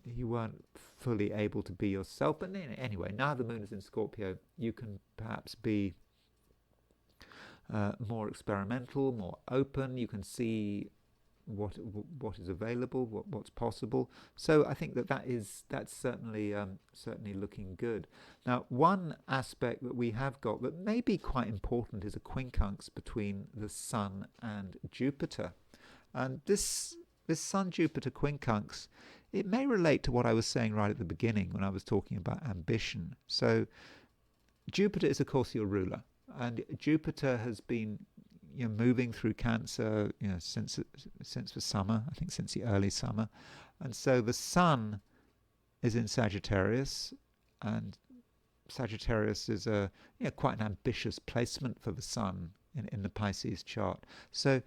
you weren't fully able to be yourself. But anyway, now the moon is in Scorpio, you can perhaps be more experimental, more open. You can see what is available, what's possible. So I think that's certainly looking good. Now, one aspect that we have got that may be quite important is a quincunx between the Sun and Jupiter, and this Sun-Jupiter quincunx, it may relate to what I was saying right at the beginning when I was talking about ambition. So Jupiter is, of course, your ruler, and Jupiter has been moving through Cancer since the summer, I think since the early summer. And so the Sun is in Sagittarius, and Sagittarius is quite an ambitious placement for the Sun in the Pisces chart. So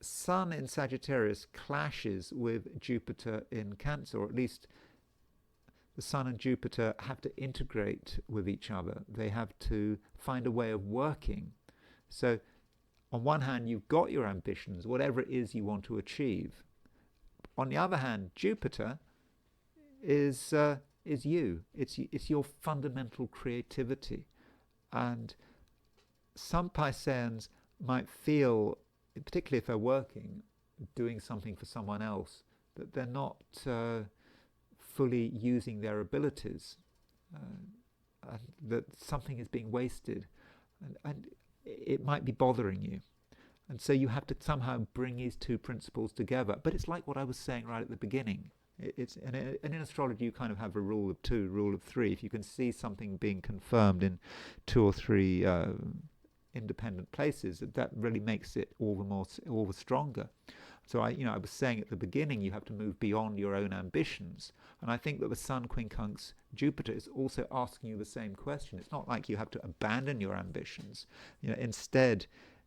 Sun in Sagittarius clashes with Jupiter in Cancer, or at least the Sun and Jupiter have to integrate with each other. They have to find a way of working. So on one hand, you've got your ambitions, whatever it is you want to achieve. On the other hand, Jupiter is you. It's your fundamental creativity. And some Pisceans might feel, particularly if they're working, doing something for someone else, that they're not fully using their abilities, and that something is being wasted. And it might be bothering you. And so you have to somehow bring these two principles together. But it's like what I was saying right at the beginning. And in astrology, you kind of have a rule of two, rule of three. If you can see something being confirmed in 2 or 3 independent places, that really makes it all the stronger. So I was saying at the beginning, you have to move beyond your own ambitions. And I think that the Sun quincunx Jupiter is also asking you the same question. It's not like you have to abandon your ambitions. Instead,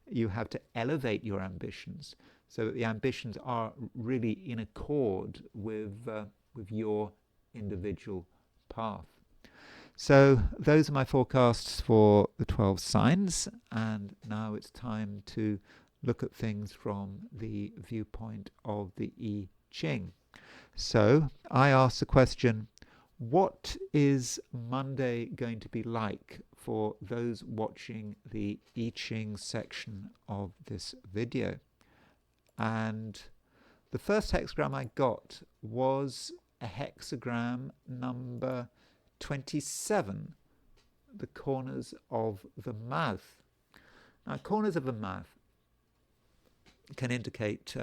you have to elevate your ambitions so that the ambitions are really in accord with your individual path. So those are my forecasts for the 12 signs, and now it's time to look at things from the viewpoint of the I Ching. So I asked the question, what is Monday going to be like for those watching the I Ching section of this video? And the first hexagram I got was a hexagram number 27, the corners of the mouth. Now, corners of the mouth can indicate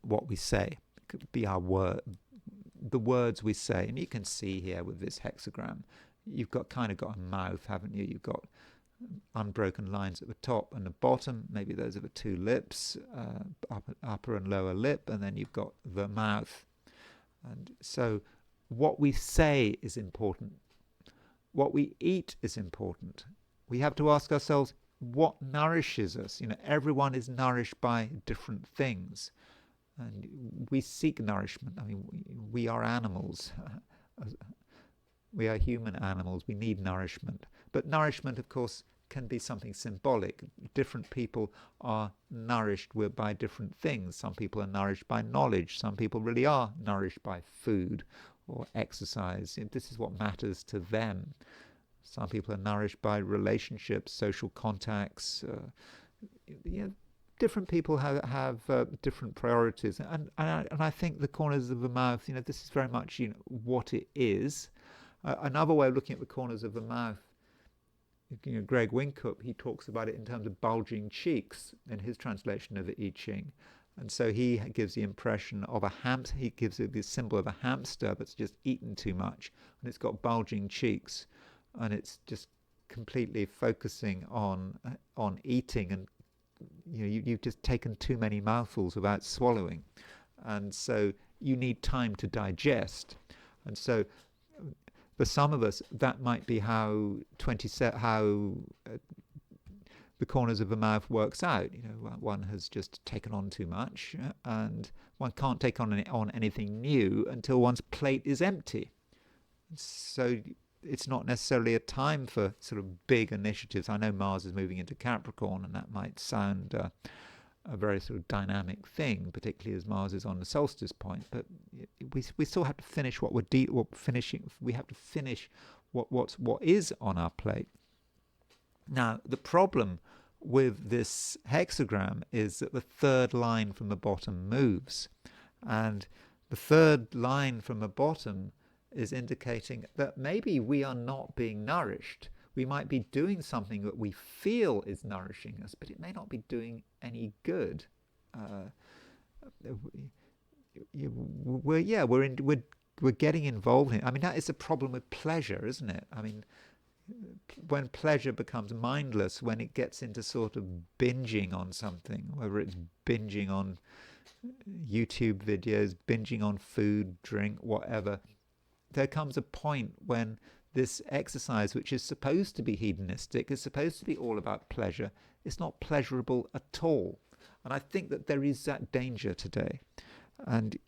what we say. It could be the words we say. And you can see here with this hexagram, you've got a mouth, haven't you? You've got unbroken lines at the top and the bottom. Maybe those are the 2 lips, upper and lower lip, and then you've got the mouth. And so what we say is important. What we eat is important. We have to ask ourselves, what nourishes us? Everyone is nourished by different things. And we seek nourishment. I mean, we are animals. We are human animals. We need nourishment. But nourishment, of course, can be something symbolic. Different people are nourished by different things. Some people are nourished by knowledge. Some people really are nourished by food or exercise. This is what matters to them. Some people are nourished by relationships, social contacts. Different people have different priorities, and I think the corners of the mouth, this is very much what it is. Another way of looking at the corners of the mouth, Greg Winkup, he talks about it in terms of bulging cheeks in his translation of the I Ching. And so he gives the impression of a hamster. He gives it the symbol of a hamster that's just eaten too much, and it's got bulging cheeks, and it's just completely focusing on eating, and you've just taken too many mouthfuls without swallowing, and so you need time to digest. And so for some of us, that might be how the corners of the mouth works out. One has just taken on too much, and one can't take on anything new until one's plate is empty. So it's not necessarily a time for sort of big initiatives. I know Mars is moving into Capricorn, and that might sound a very sort of dynamic thing, particularly as Mars is on the solstice point. But we still have to finish what we're finishing. We have to finish what is on our plate. Now, the problem with this hexagram is that the third line from the bottom moves, and the third line from the bottom is indicating that maybe we are not being nourished. We might be doing something that we feel is nourishing us, but it may not be doing any good. We're getting involved in it. I mean, that is a problem with pleasure, isn't it? I mean, when pleasure becomes mindless, when it gets into sort of binging on something, whether it's binging on YouTube videos, binging on food, drink, whatever, there comes a point when this exercise, which is supposed to be hedonistic, is supposed to be all about pleasure, it's not pleasurable at all. And I think that there is that danger today. And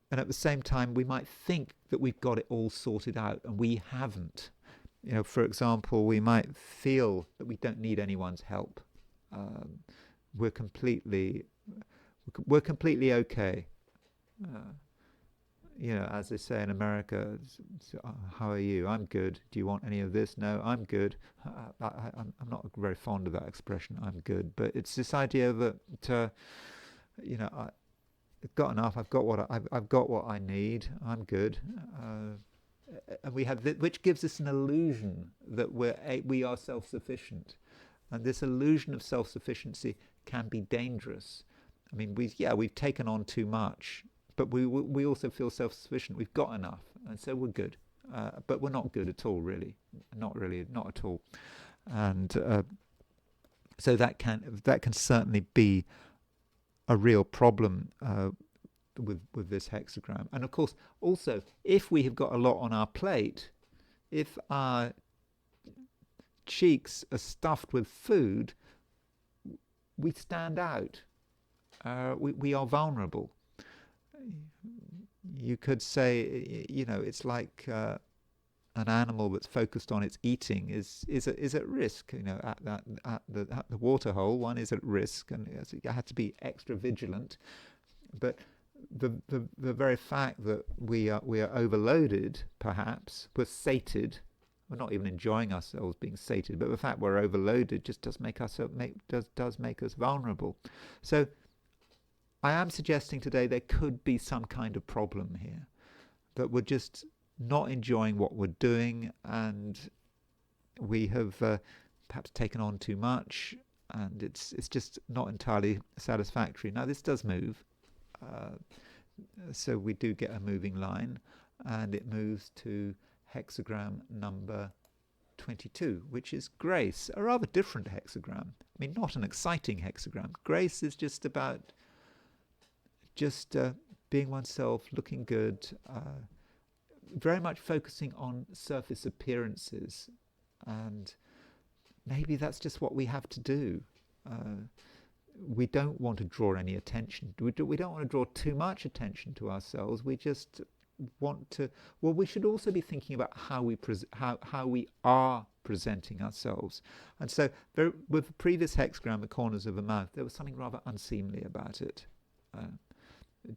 at the same time, we might think that we've got it all sorted out, and we haven't. For example, we might feel that we don't need anyone's help. We're completely okay. As they say in America, how are you? I'm good. Do you want any of this? No, I'm good. I'm not very fond of that expression, I'm good. But it's this idea that, I've got enough. I've got what I need. I'm good. And we have which gives us an illusion that we are self-sufficient, and this illusion of self-sufficiency can be dangerous. I mean, we've taken on too much, but we also feel self-sufficient. We've got enough, and so we're good. But we're not good at all, really. Not at all. And so that can certainly be a real problem with this hexagram. And of course, also, if we have got a lot on our plate, if our cheeks are stuffed with food, we stand out. We are vulnerable. You could say, it's like an animal that's focused on its eating is at risk. At the water hole, one is at risk, and you have to be extra vigilant. But the very fact that we are overloaded, perhaps we're sated. We're not even enjoying ourselves being sated, but the fact we're overloaded just does make us vulnerable. So I am suggesting today there could be some kind of problem here, that we're just not enjoying what we're doing, and we have perhaps taken on too much, and it's just not entirely satisfactory. Now, this does move, so we do get a moving line, and it moves to hexagram number 22, which is grace, a rather different hexagram. I mean, not an exciting hexagram. Grace is just about being oneself, looking good, very much focusing on surface appearances. And maybe that's just what we have to do. We don't want to draw any attention. We don't want to draw too much attention to ourselves. We just want to. Well, we should also be thinking about how we are presenting ourselves. And so, with the previous hexagram, the corners of the mouth, there was something rather unseemly about it.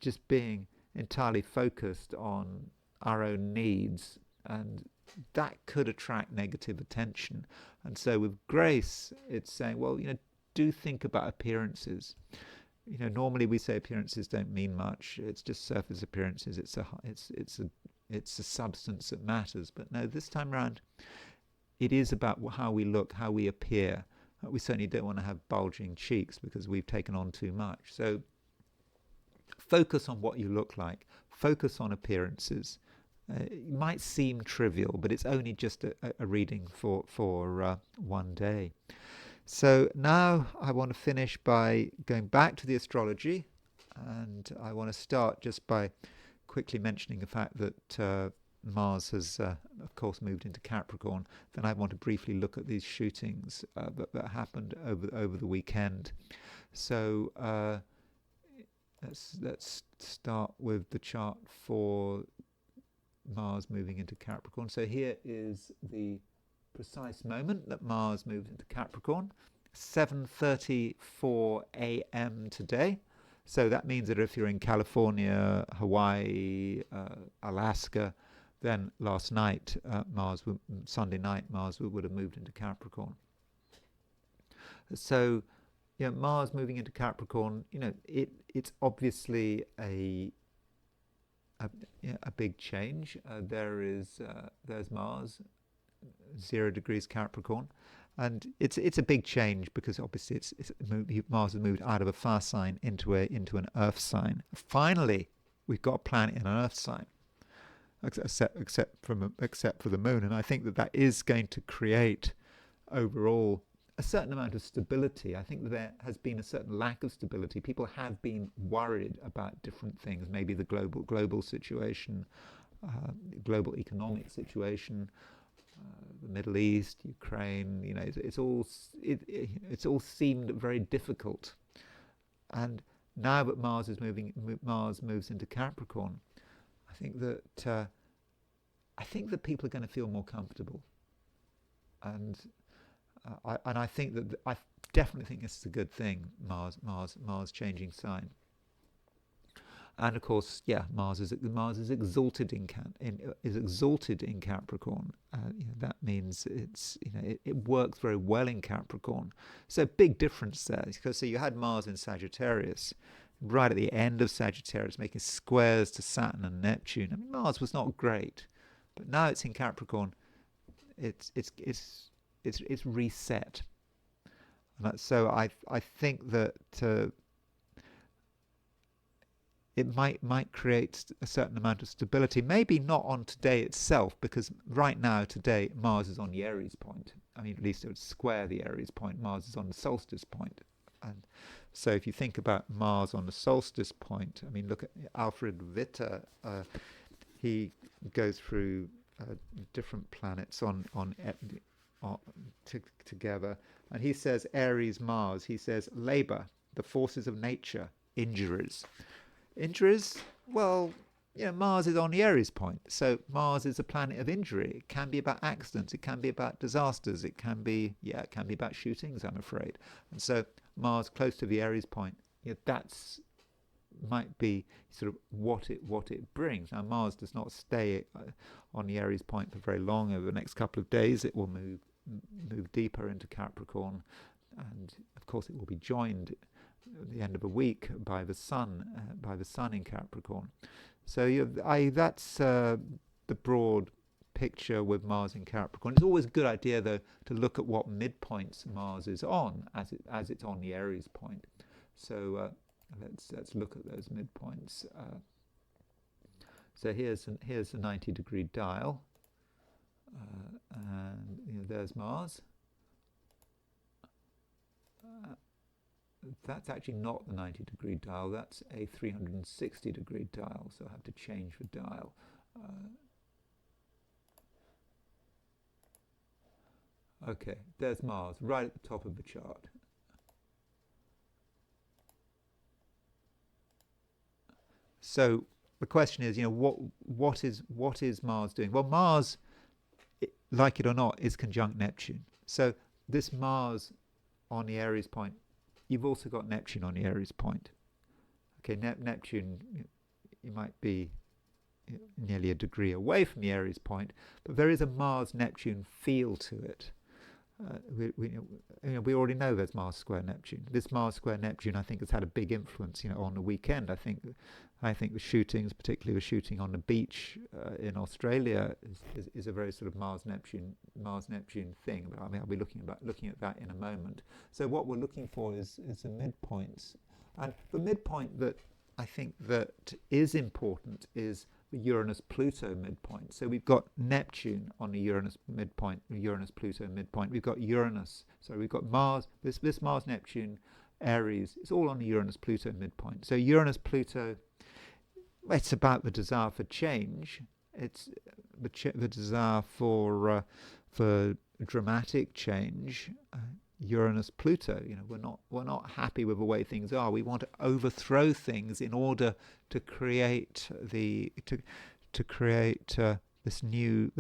Just being entirely focused on our own needs, and that could attract negative attention. And so, with grace, it's saying, well, do think about appearances. Normally we say appearances don't mean much. It's just surface appearances. It's a substance that matters. But no, this time around, it is about how we look, how we appear. We certainly don't want to have bulging cheeks because we've taken on too much. So focus on what you look like. Focus on appearances. It might seem trivial, but it's only just a reading for one day. So now I want to finish by going back to the astrology, and I want to start just by quickly mentioning the fact that Mars has, of course, moved into Capricorn. Then I want to briefly look at these shootings that happened over the weekend. So let's start with the chart for Mars moving into Capricorn. So here is the precise moment that Mars moved into Capricorn, 7:34 a.m. today. So that means that if you're in California, Hawaii, Alaska, then last night, Sunday night, Mars would have moved into Capricorn. So, Mars moving into Capricorn, it's obviously a big change. There's Mars, 0 degrees Capricorn, and it's a big change because obviously Mars has moved out of a fire sign into an Earth sign. Finally, we've got a planet in an Earth sign, except for the Moon, and I think that is going to create overall a certain amount of stability. I think that there has been a certain lack of stability. People have been worried about different things, maybe the global situation, global economic situation, the Middle East, Ukraine. It's all seemed very difficult. And now that Mars moves into Capricorn, I think that people are going to feel more comfortable. And I think that I definitely think this is a good thing. Mars changing sign, and of course, Mars is exalted in Capricorn. That means it works very well in Capricorn. So big difference there, because you had Mars in Sagittarius, right at the end of Sagittarius, making squares to Saturn and Neptune. I mean, Mars was not great, but now it's in Capricorn. It's reset. And so I think that it might create a certain amount of stability. Maybe not on today itself, because right now, today, Mars is on the Aries point. I mean, at least it would square the Aries point. Mars is on the solstice point. And so if you think about Mars on the solstice point, I mean, look at Alfred Witter. He goes through different planets together, and he says Aries Mars. He says labor, the forces of nature, injuries. Well, Mars is on the Aries point, so Mars is a planet of injury. It can be about accidents, it can be about disasters, it can be about shootings, I'm afraid. And so Mars close to the Aries point, that's might be sort of what it brings. Now Mars does not stay on the Aries point for very long. Over the next couple of days it will move deeper into Capricorn, and of course it will be joined at the end of a week by the sun in Capricorn. So that's the broad picture with Mars in Capricorn. It's always a good idea though to look at what midpoints Mars is on as it's on the Aries point. So let's look at those midpoints. So here's a 90-degree dial, and there's Mars. that's actually not the 90-degree dial, that's a 360-degree dial, so I have to change the dial. Okay, there's Mars, right at the top of the chart. So the question is, what is Mars doing? Well, Mars, like it or not, is conjunct Neptune. So this Mars on the Aries point, you've also got Neptune on the Aries point. Okay, Neptune, you might be nearly a degree away from the Aries point, but there is a Mars-Neptune feel to it. We already know there's Mars square Neptune. This Mars square Neptune, I think, has had a big influence, on the weekend. I think the shootings, particularly the shooting on the beach in Australia, is a very sort of Mars Neptune thing. But I mean, I'll be looking at that in a moment. So what we're looking for is the midpoints, and the midpoint that I think that is important is the Uranus-Pluto midpoint. So we've got Neptune on the Uranus-Pluto midpoint. We've got we've got Mars, this Mars-Neptune, Aries, it's all on the Uranus-Pluto midpoint. So Uranus-Pluto, it's about the desire for change. It's the desire for dramatic change. Uranus-Pluto, we're not happy with the way things are. We want to overthrow things in order to create this a new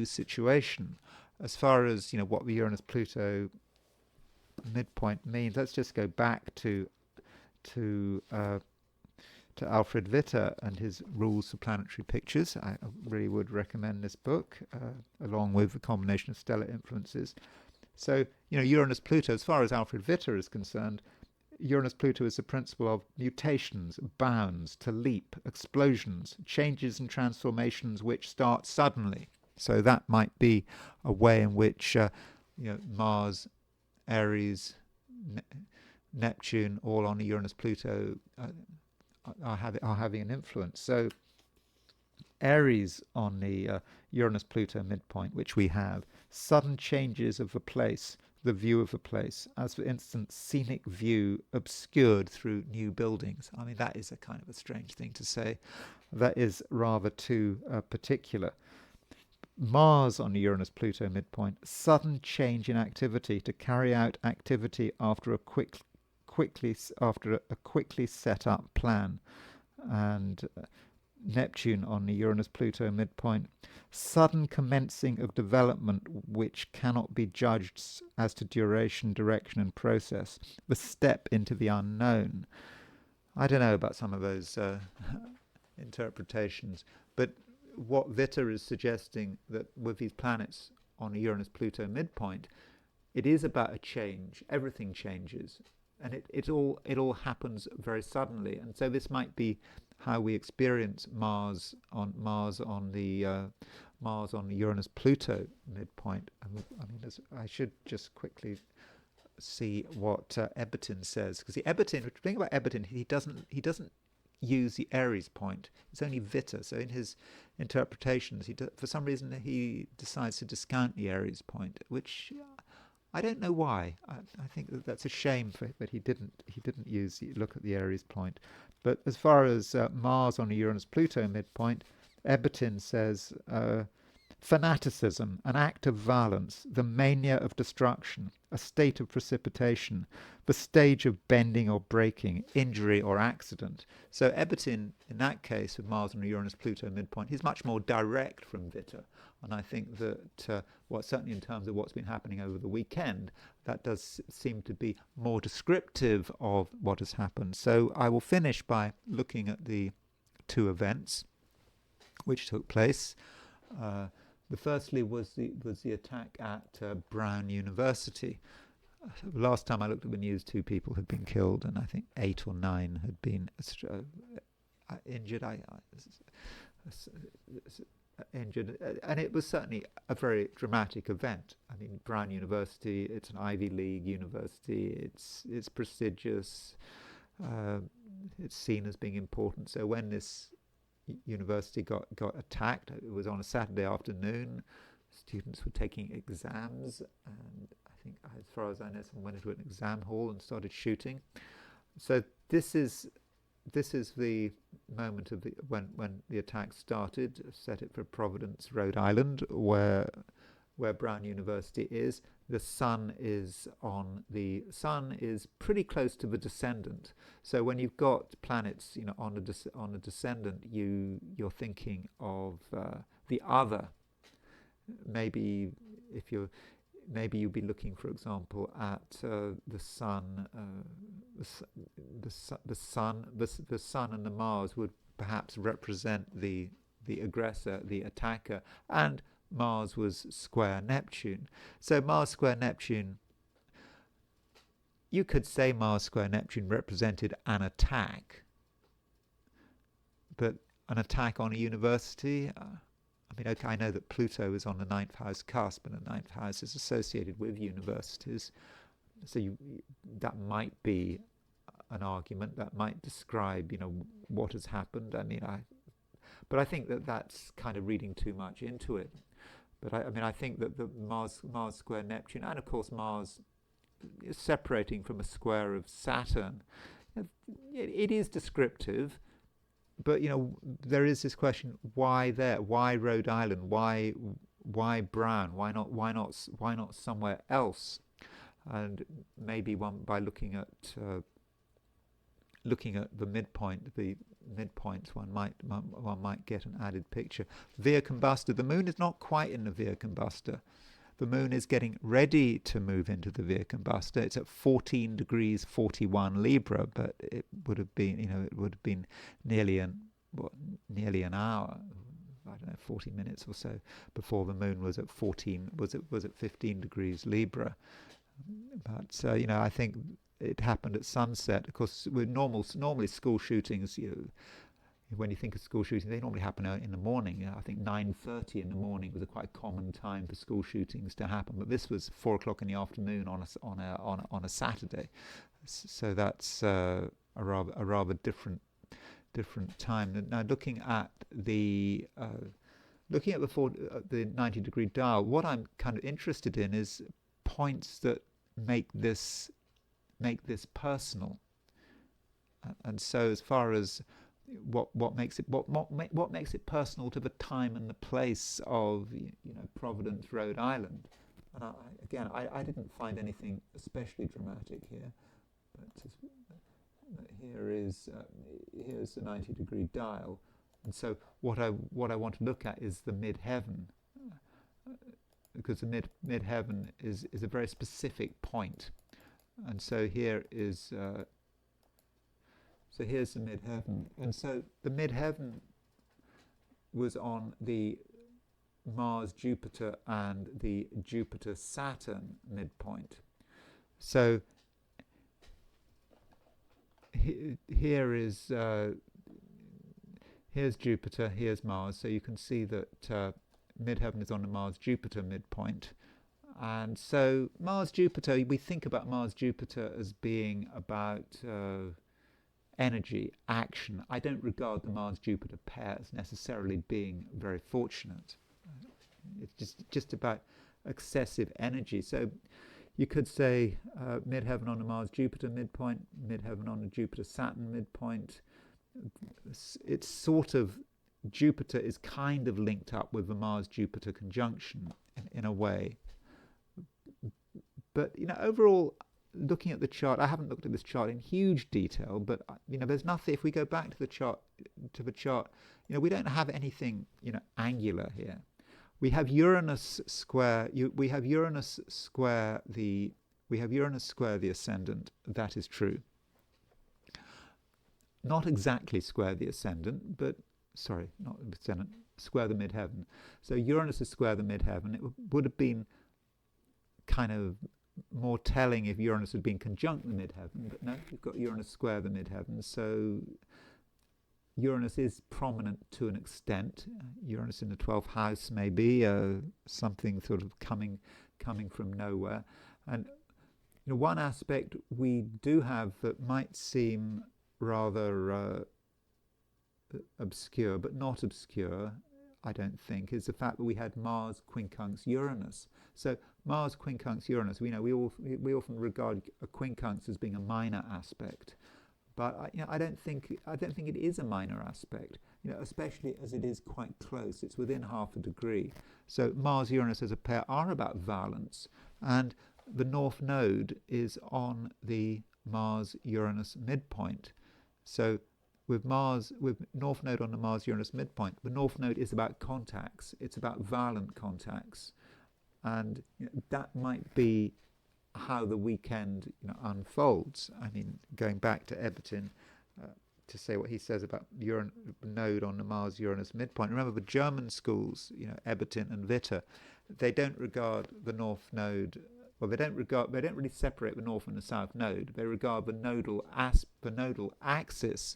situation. As far as what the Uranus-Pluto midpoint means, let's just go back to Alfred Witter and his Rules for Planetary Pictures. I really would recommend this book, along with the combination of stellar influences. So, Uranus-Pluto, as far as Alfred Witter is concerned, Uranus-Pluto is the principle of mutations, bounds, to leap, explosions, changes and transformations which start suddenly. So that might be a way in which, Mars, Aries, Neptune, all on the Uranus-Pluto are having an influence. So Aries on the Uranus-Pluto midpoint, which we have, sudden changes of the place, the view of the place, as for instance, scenic view obscured through new buildings. I mean, that is a kind of a strange thing to say. That is rather too particular. Mars on the Uranus-Pluto midpoint, sudden change in activity to carry out activity after a quickly set up plan. And Neptune on the Uranus-Pluto midpoint, sudden commencing of development which cannot be judged as to duration, direction and process, the step into the unknown. I don't know about some of those interpretations, but what Witter is suggesting, that with these planets on the Uranus-Pluto midpoint, it is about a change. Everything changes, and it all happens very suddenly. And so this might be how we experience Mars on the Uranus-Pluto midpoint. I mean, I should just quickly see what Eberton says, because the thing about Eberton, he doesn't use the Aries point. It's only Witter. So in his interpretations, for some reason he decides to discount the Aries point, which I don't know why. I think that's a shame that he didn't look at the Aries point. But as far as Mars on the Uranus-Pluto midpoint, Eberton says fanaticism, an act of violence, the mania of destruction, a state of precipitation, the stage of bending or breaking, injury or accident. So Eberton, in that case, with Mars on the Uranus-Pluto midpoint, he's much more direct from Witter. And I think that, certainly in terms of what's been happening over the weekend, that does seem to be more descriptive of what has happened. So I will finish by looking at the two events which took place. The firstly was the attack at Brown University. Last time I looked at the news, 2 people had been killed, and I think 8 or 9 had been injured. Injured, and it was certainly a very dramatic event. I mean, Brown University, it's an Ivy League university, it's prestigious, it's seen as being important. So when this university got attacked, it was on a Saturday afternoon. Students were taking exams, and I think, as far as I know, someone went into an exam hall and started shooting. So this is the moment of when the attack started. Set it for Providence, Rhode Island, where Brown University is. The sun is pretty close to the descendant. So when you've got planets, on a descendant, you're thinking of the other. Maybe you'd be looking, for example, at the sun. The sun and the Mars would perhaps represent the aggressor, the attacker, and Mars was square Neptune. So Mars square Neptune, you could say Mars square Neptune represented an attack, but an attack on a university. I mean, okay, I know that Pluto is on the 9th house cusp, and the 9th house is associated with universities. So that might be an argument that might describe, what has happened. I mean, but I think that that's kind of reading too much into it. But I think that the Mars square Neptune, and of course Mars is separating from a square of Saturn, it is descriptive. But there is this question: why there? Why Rhode Island? Why Brown? Why not somewhere else? And maybe by looking at the midpoints, one might get an added picture. Via Combustor. The moon is not quite in the Via Combustor. The moon is getting ready to move into the Via Combustor. It's at 14 degrees 41 Libra, but it would have been nearly an hour, I don't know, 40 minutes or so before the moon was at 15 degrees Libra. But I think it happened at sunset. Of course, with normally school shootings, when you think of school shootings, they normally happen in the morning. I think 9:30 in the morning was a quite common time for school shootings to happen. But this was 4 o'clock in the afternoon on a Saturday, so that's a rather different time. Now, looking at the 90-degree dial, what I'm kind of interested in is points that make this personal. And so, as far as what makes it personal to the time and the place of Providence, Rhode Island. And I didn't find anything especially dramatic here, but here's the 90-degree dial, and so what I want to look at is the midheaven, because the midheaven is a very specific point, and so here's the midheaven. And so the midheaven was on the Mars, Jupiter, and the Jupiter, Saturn midpoint. So here's Jupiter, here's Mars. So you can see that midheaven is on the Mars, Jupiter midpoint. And so Mars, Jupiter, we think about Mars, Jupiter as being about energy, action. I don't regard the Mars-Jupiter pair as necessarily being very fortunate. It's just about excessive energy. So you could say midheaven on the Mars-Jupiter midpoint, midheaven on the Jupiter-Saturn midpoint. It's sort of, Jupiter is kind of linked up with the Mars-Jupiter conjunction in a way. But overall, looking at the chart, I haven't looked at this chart in huge detail, but there's nothing. If we go back to the chart, we don't have anything angular here. We have Uranus square. We have Uranus square the ascendant. That is true. Not exactly square the ascendant, but sorry, not the ascendant. Square the midheaven. So Uranus is square the midheaven. It would have been kind of more telling if Uranus had been conjunct the midheaven, but no, you've got Uranus square the midheaven, so Uranus is prominent to an extent. Uranus in the 12th house maybe, something sort of coming from nowhere. And one aspect we do have that might seem rather obscure, but not obscure, I don't think, is the fact that we had Mars quincunx Uranus. So Mars quincunx Uranus, we often regard a quincunx as being a minor aspect, but I don't think it is a minor aspect. Especially as it is quite close. It's within half a degree. So Mars Uranus as a pair are about violence, and the North Node is on the Mars Uranus midpoint. So with North Node on the Mars Uranus midpoint, the North Node is about contacts. It's about violent contacts, and that might be how the weekend unfolds. I mean, going back to Ebertin, to say what he says about node on the Mars Uranus midpoint. Remember, the German schools, Ebertin and Witte, they don't regard the North Node. Well, they don't really separate the North and the South Node. They regard the nodal axis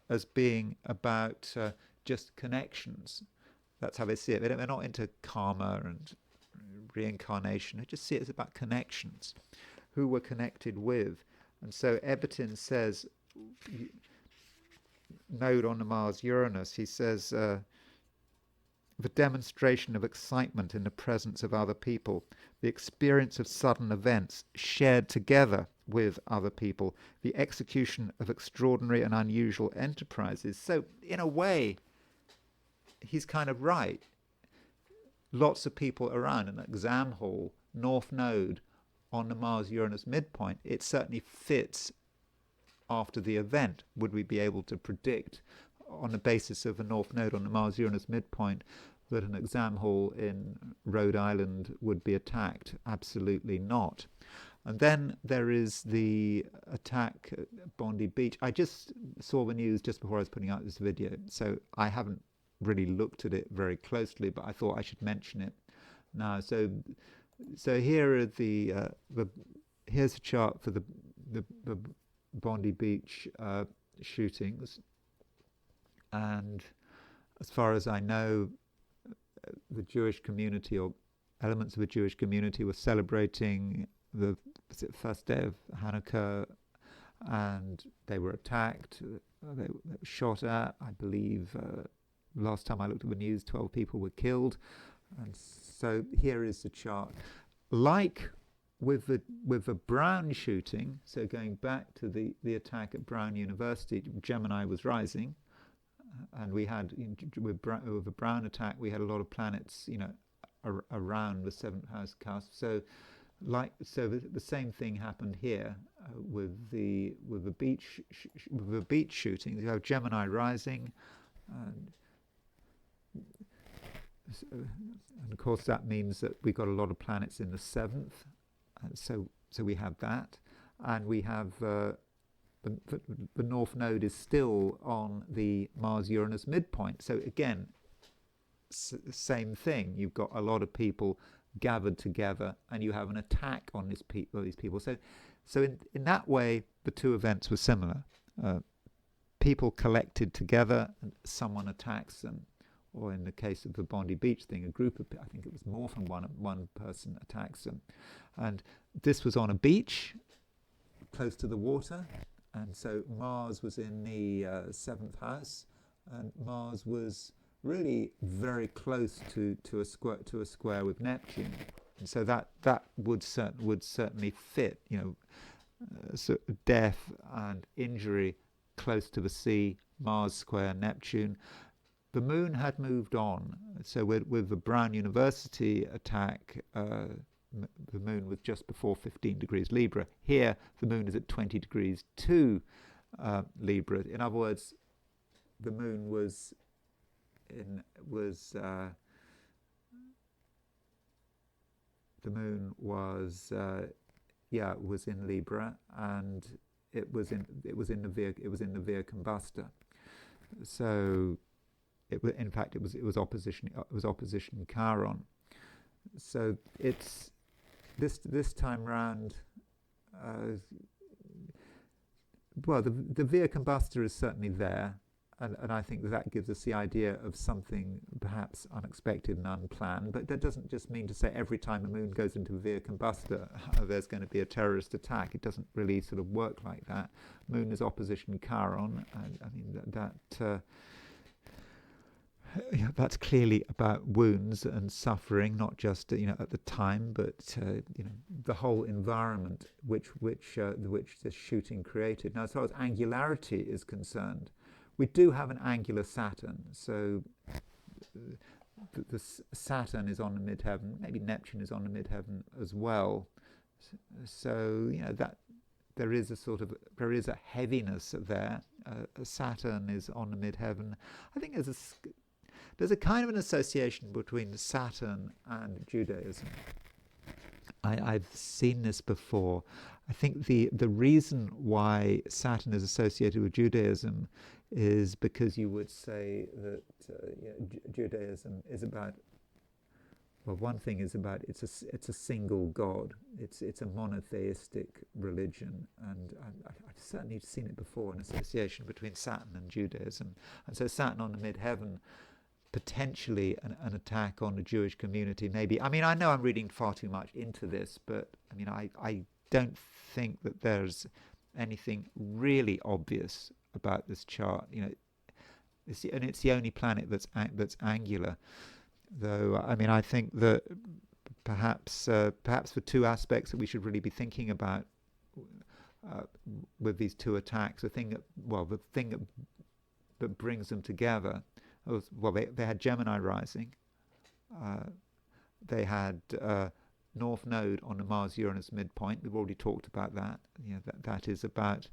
as being about just connections. That's how they see it. They're not into karma and reincarnation. They just see it as about connections, who we're connected with. And so Ebertin says, node on the Mars Uranus, he says, the demonstration of excitement in the presence of other people, the experience of sudden events shared together with other people, the execution of extraordinary and unusual enterprises. So in a way, he's kind of right. Lots of people around an exam hall, North Node on the Mars Uranus midpoint, it certainly fits after the event. Would we be able to predict on the basis of a North Node on the Mars Uranus midpoint that an exam hall in Rhode Island would be attacked? Absolutely not. And then there is the attack at Bondi Beach. I just saw the news just before I was putting out this video, so I haven't really looked at it very closely, but I thought I should mention it now. So here are here's a chart for the Bondi Beach shootings, and as far as I know, the Jewish community or elements of the Jewish community were celebrating the first day of Hanukkah, and they were attacked. They were shot at. I believe last time I looked at the news, 12 people were killed. And so here is the chart. Like with the Brown shooting, so going back to the attack at Brown University, Gemini was rising, and we had with the Brown attack, we had a lot of planets, around the seventh house cusp. So the same thing happened here with the beach shooting. You have Gemini rising, and of course that means that we got a lot of planets in the seventh. So we have that, and we have the North Node is still on the Mars-Uranus midpoint. So again, same thing. You've got a lot of people gathered together, and you have an attack on these people. So in that way, the two events were similar. People collected together, and someone attacks them. Or in the case of the Bondi Beach thing, a group of, I think it was more than one person attacks them. And this was on a beach, close to the water. And so Mars was in the seventh house, and Mars was really very close to a square with Neptune. And so that would certainly fit, so death and injury close to the sea, Mars square Neptune. The moon had moved on, so with the Brown University attack, the moon was just before 15 degrees Libra. Here, the moon is at 20 degrees to Libra. In other words, the moon was in Libra, and it was in the Via Combusta. So. In fact, it was opposition Chiron. So it's this time round. Well, the Via Combusta is certainly there, and I think that gives us the idea of something perhaps unexpected and unplanned. But that doesn't just mean to say every time the moon goes into Via Combusta, there's going to be a terrorist attack. It doesn't really sort of work like that. Moon is opposition Chiron, and I mean that. that's clearly about wounds and suffering, not just at the time, but the whole environment which this shooting created. Now, as far as angularity is concerned, we do have an angular Saturn, so the Saturn is on the midheaven. Maybe Neptune is on the midheaven as well. So that there is a heaviness there. Saturn is on the midheaven. I think there's a kind of an association between Saturn and Judaism. I've seen this before. I think the reason why Saturn is associated with Judaism is because you would say that Judaism is about, well, one thing is about it's a single God. It's a monotheistic religion, and I've certainly seen it before, an association between Saturn and Judaism. And so Saturn on the midheaven, potentially an attack on the Jewish community, maybe. I mean, I know I'm reading far too much into this, but I mean, I don't think that there's anything really obvious about this chart. It's the only planet that's angular. Though, I mean, I think that perhaps the two aspects that we should really be thinking about with these two attacks, the thing that brings them together. Well, they had Gemini rising. They had North Node on the Mars-Uranus midpoint. We've already talked about that. That is about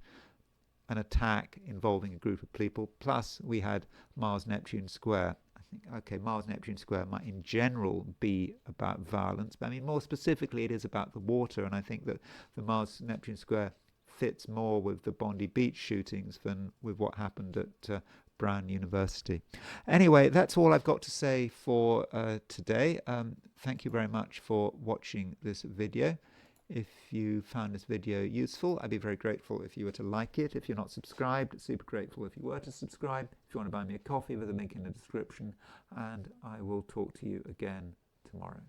an attack involving a group of people. Plus, we had Mars-Neptune square. I think, okay, Mars-Neptune square might in general be about violence, but I mean, more specifically, it is about the water. And I think that the Mars-Neptune square fits more with the Bondi Beach shootings than with what happened at Brown University. Anyway, that's all I've got to say for today. Thank you very much for watching this video. If you found this video useful, I'd be very grateful if you were to like it. If you're not subscribed, super grateful if you were to subscribe. If you want to buy me a coffee, there's a link in the description. And I will talk to you again tomorrow.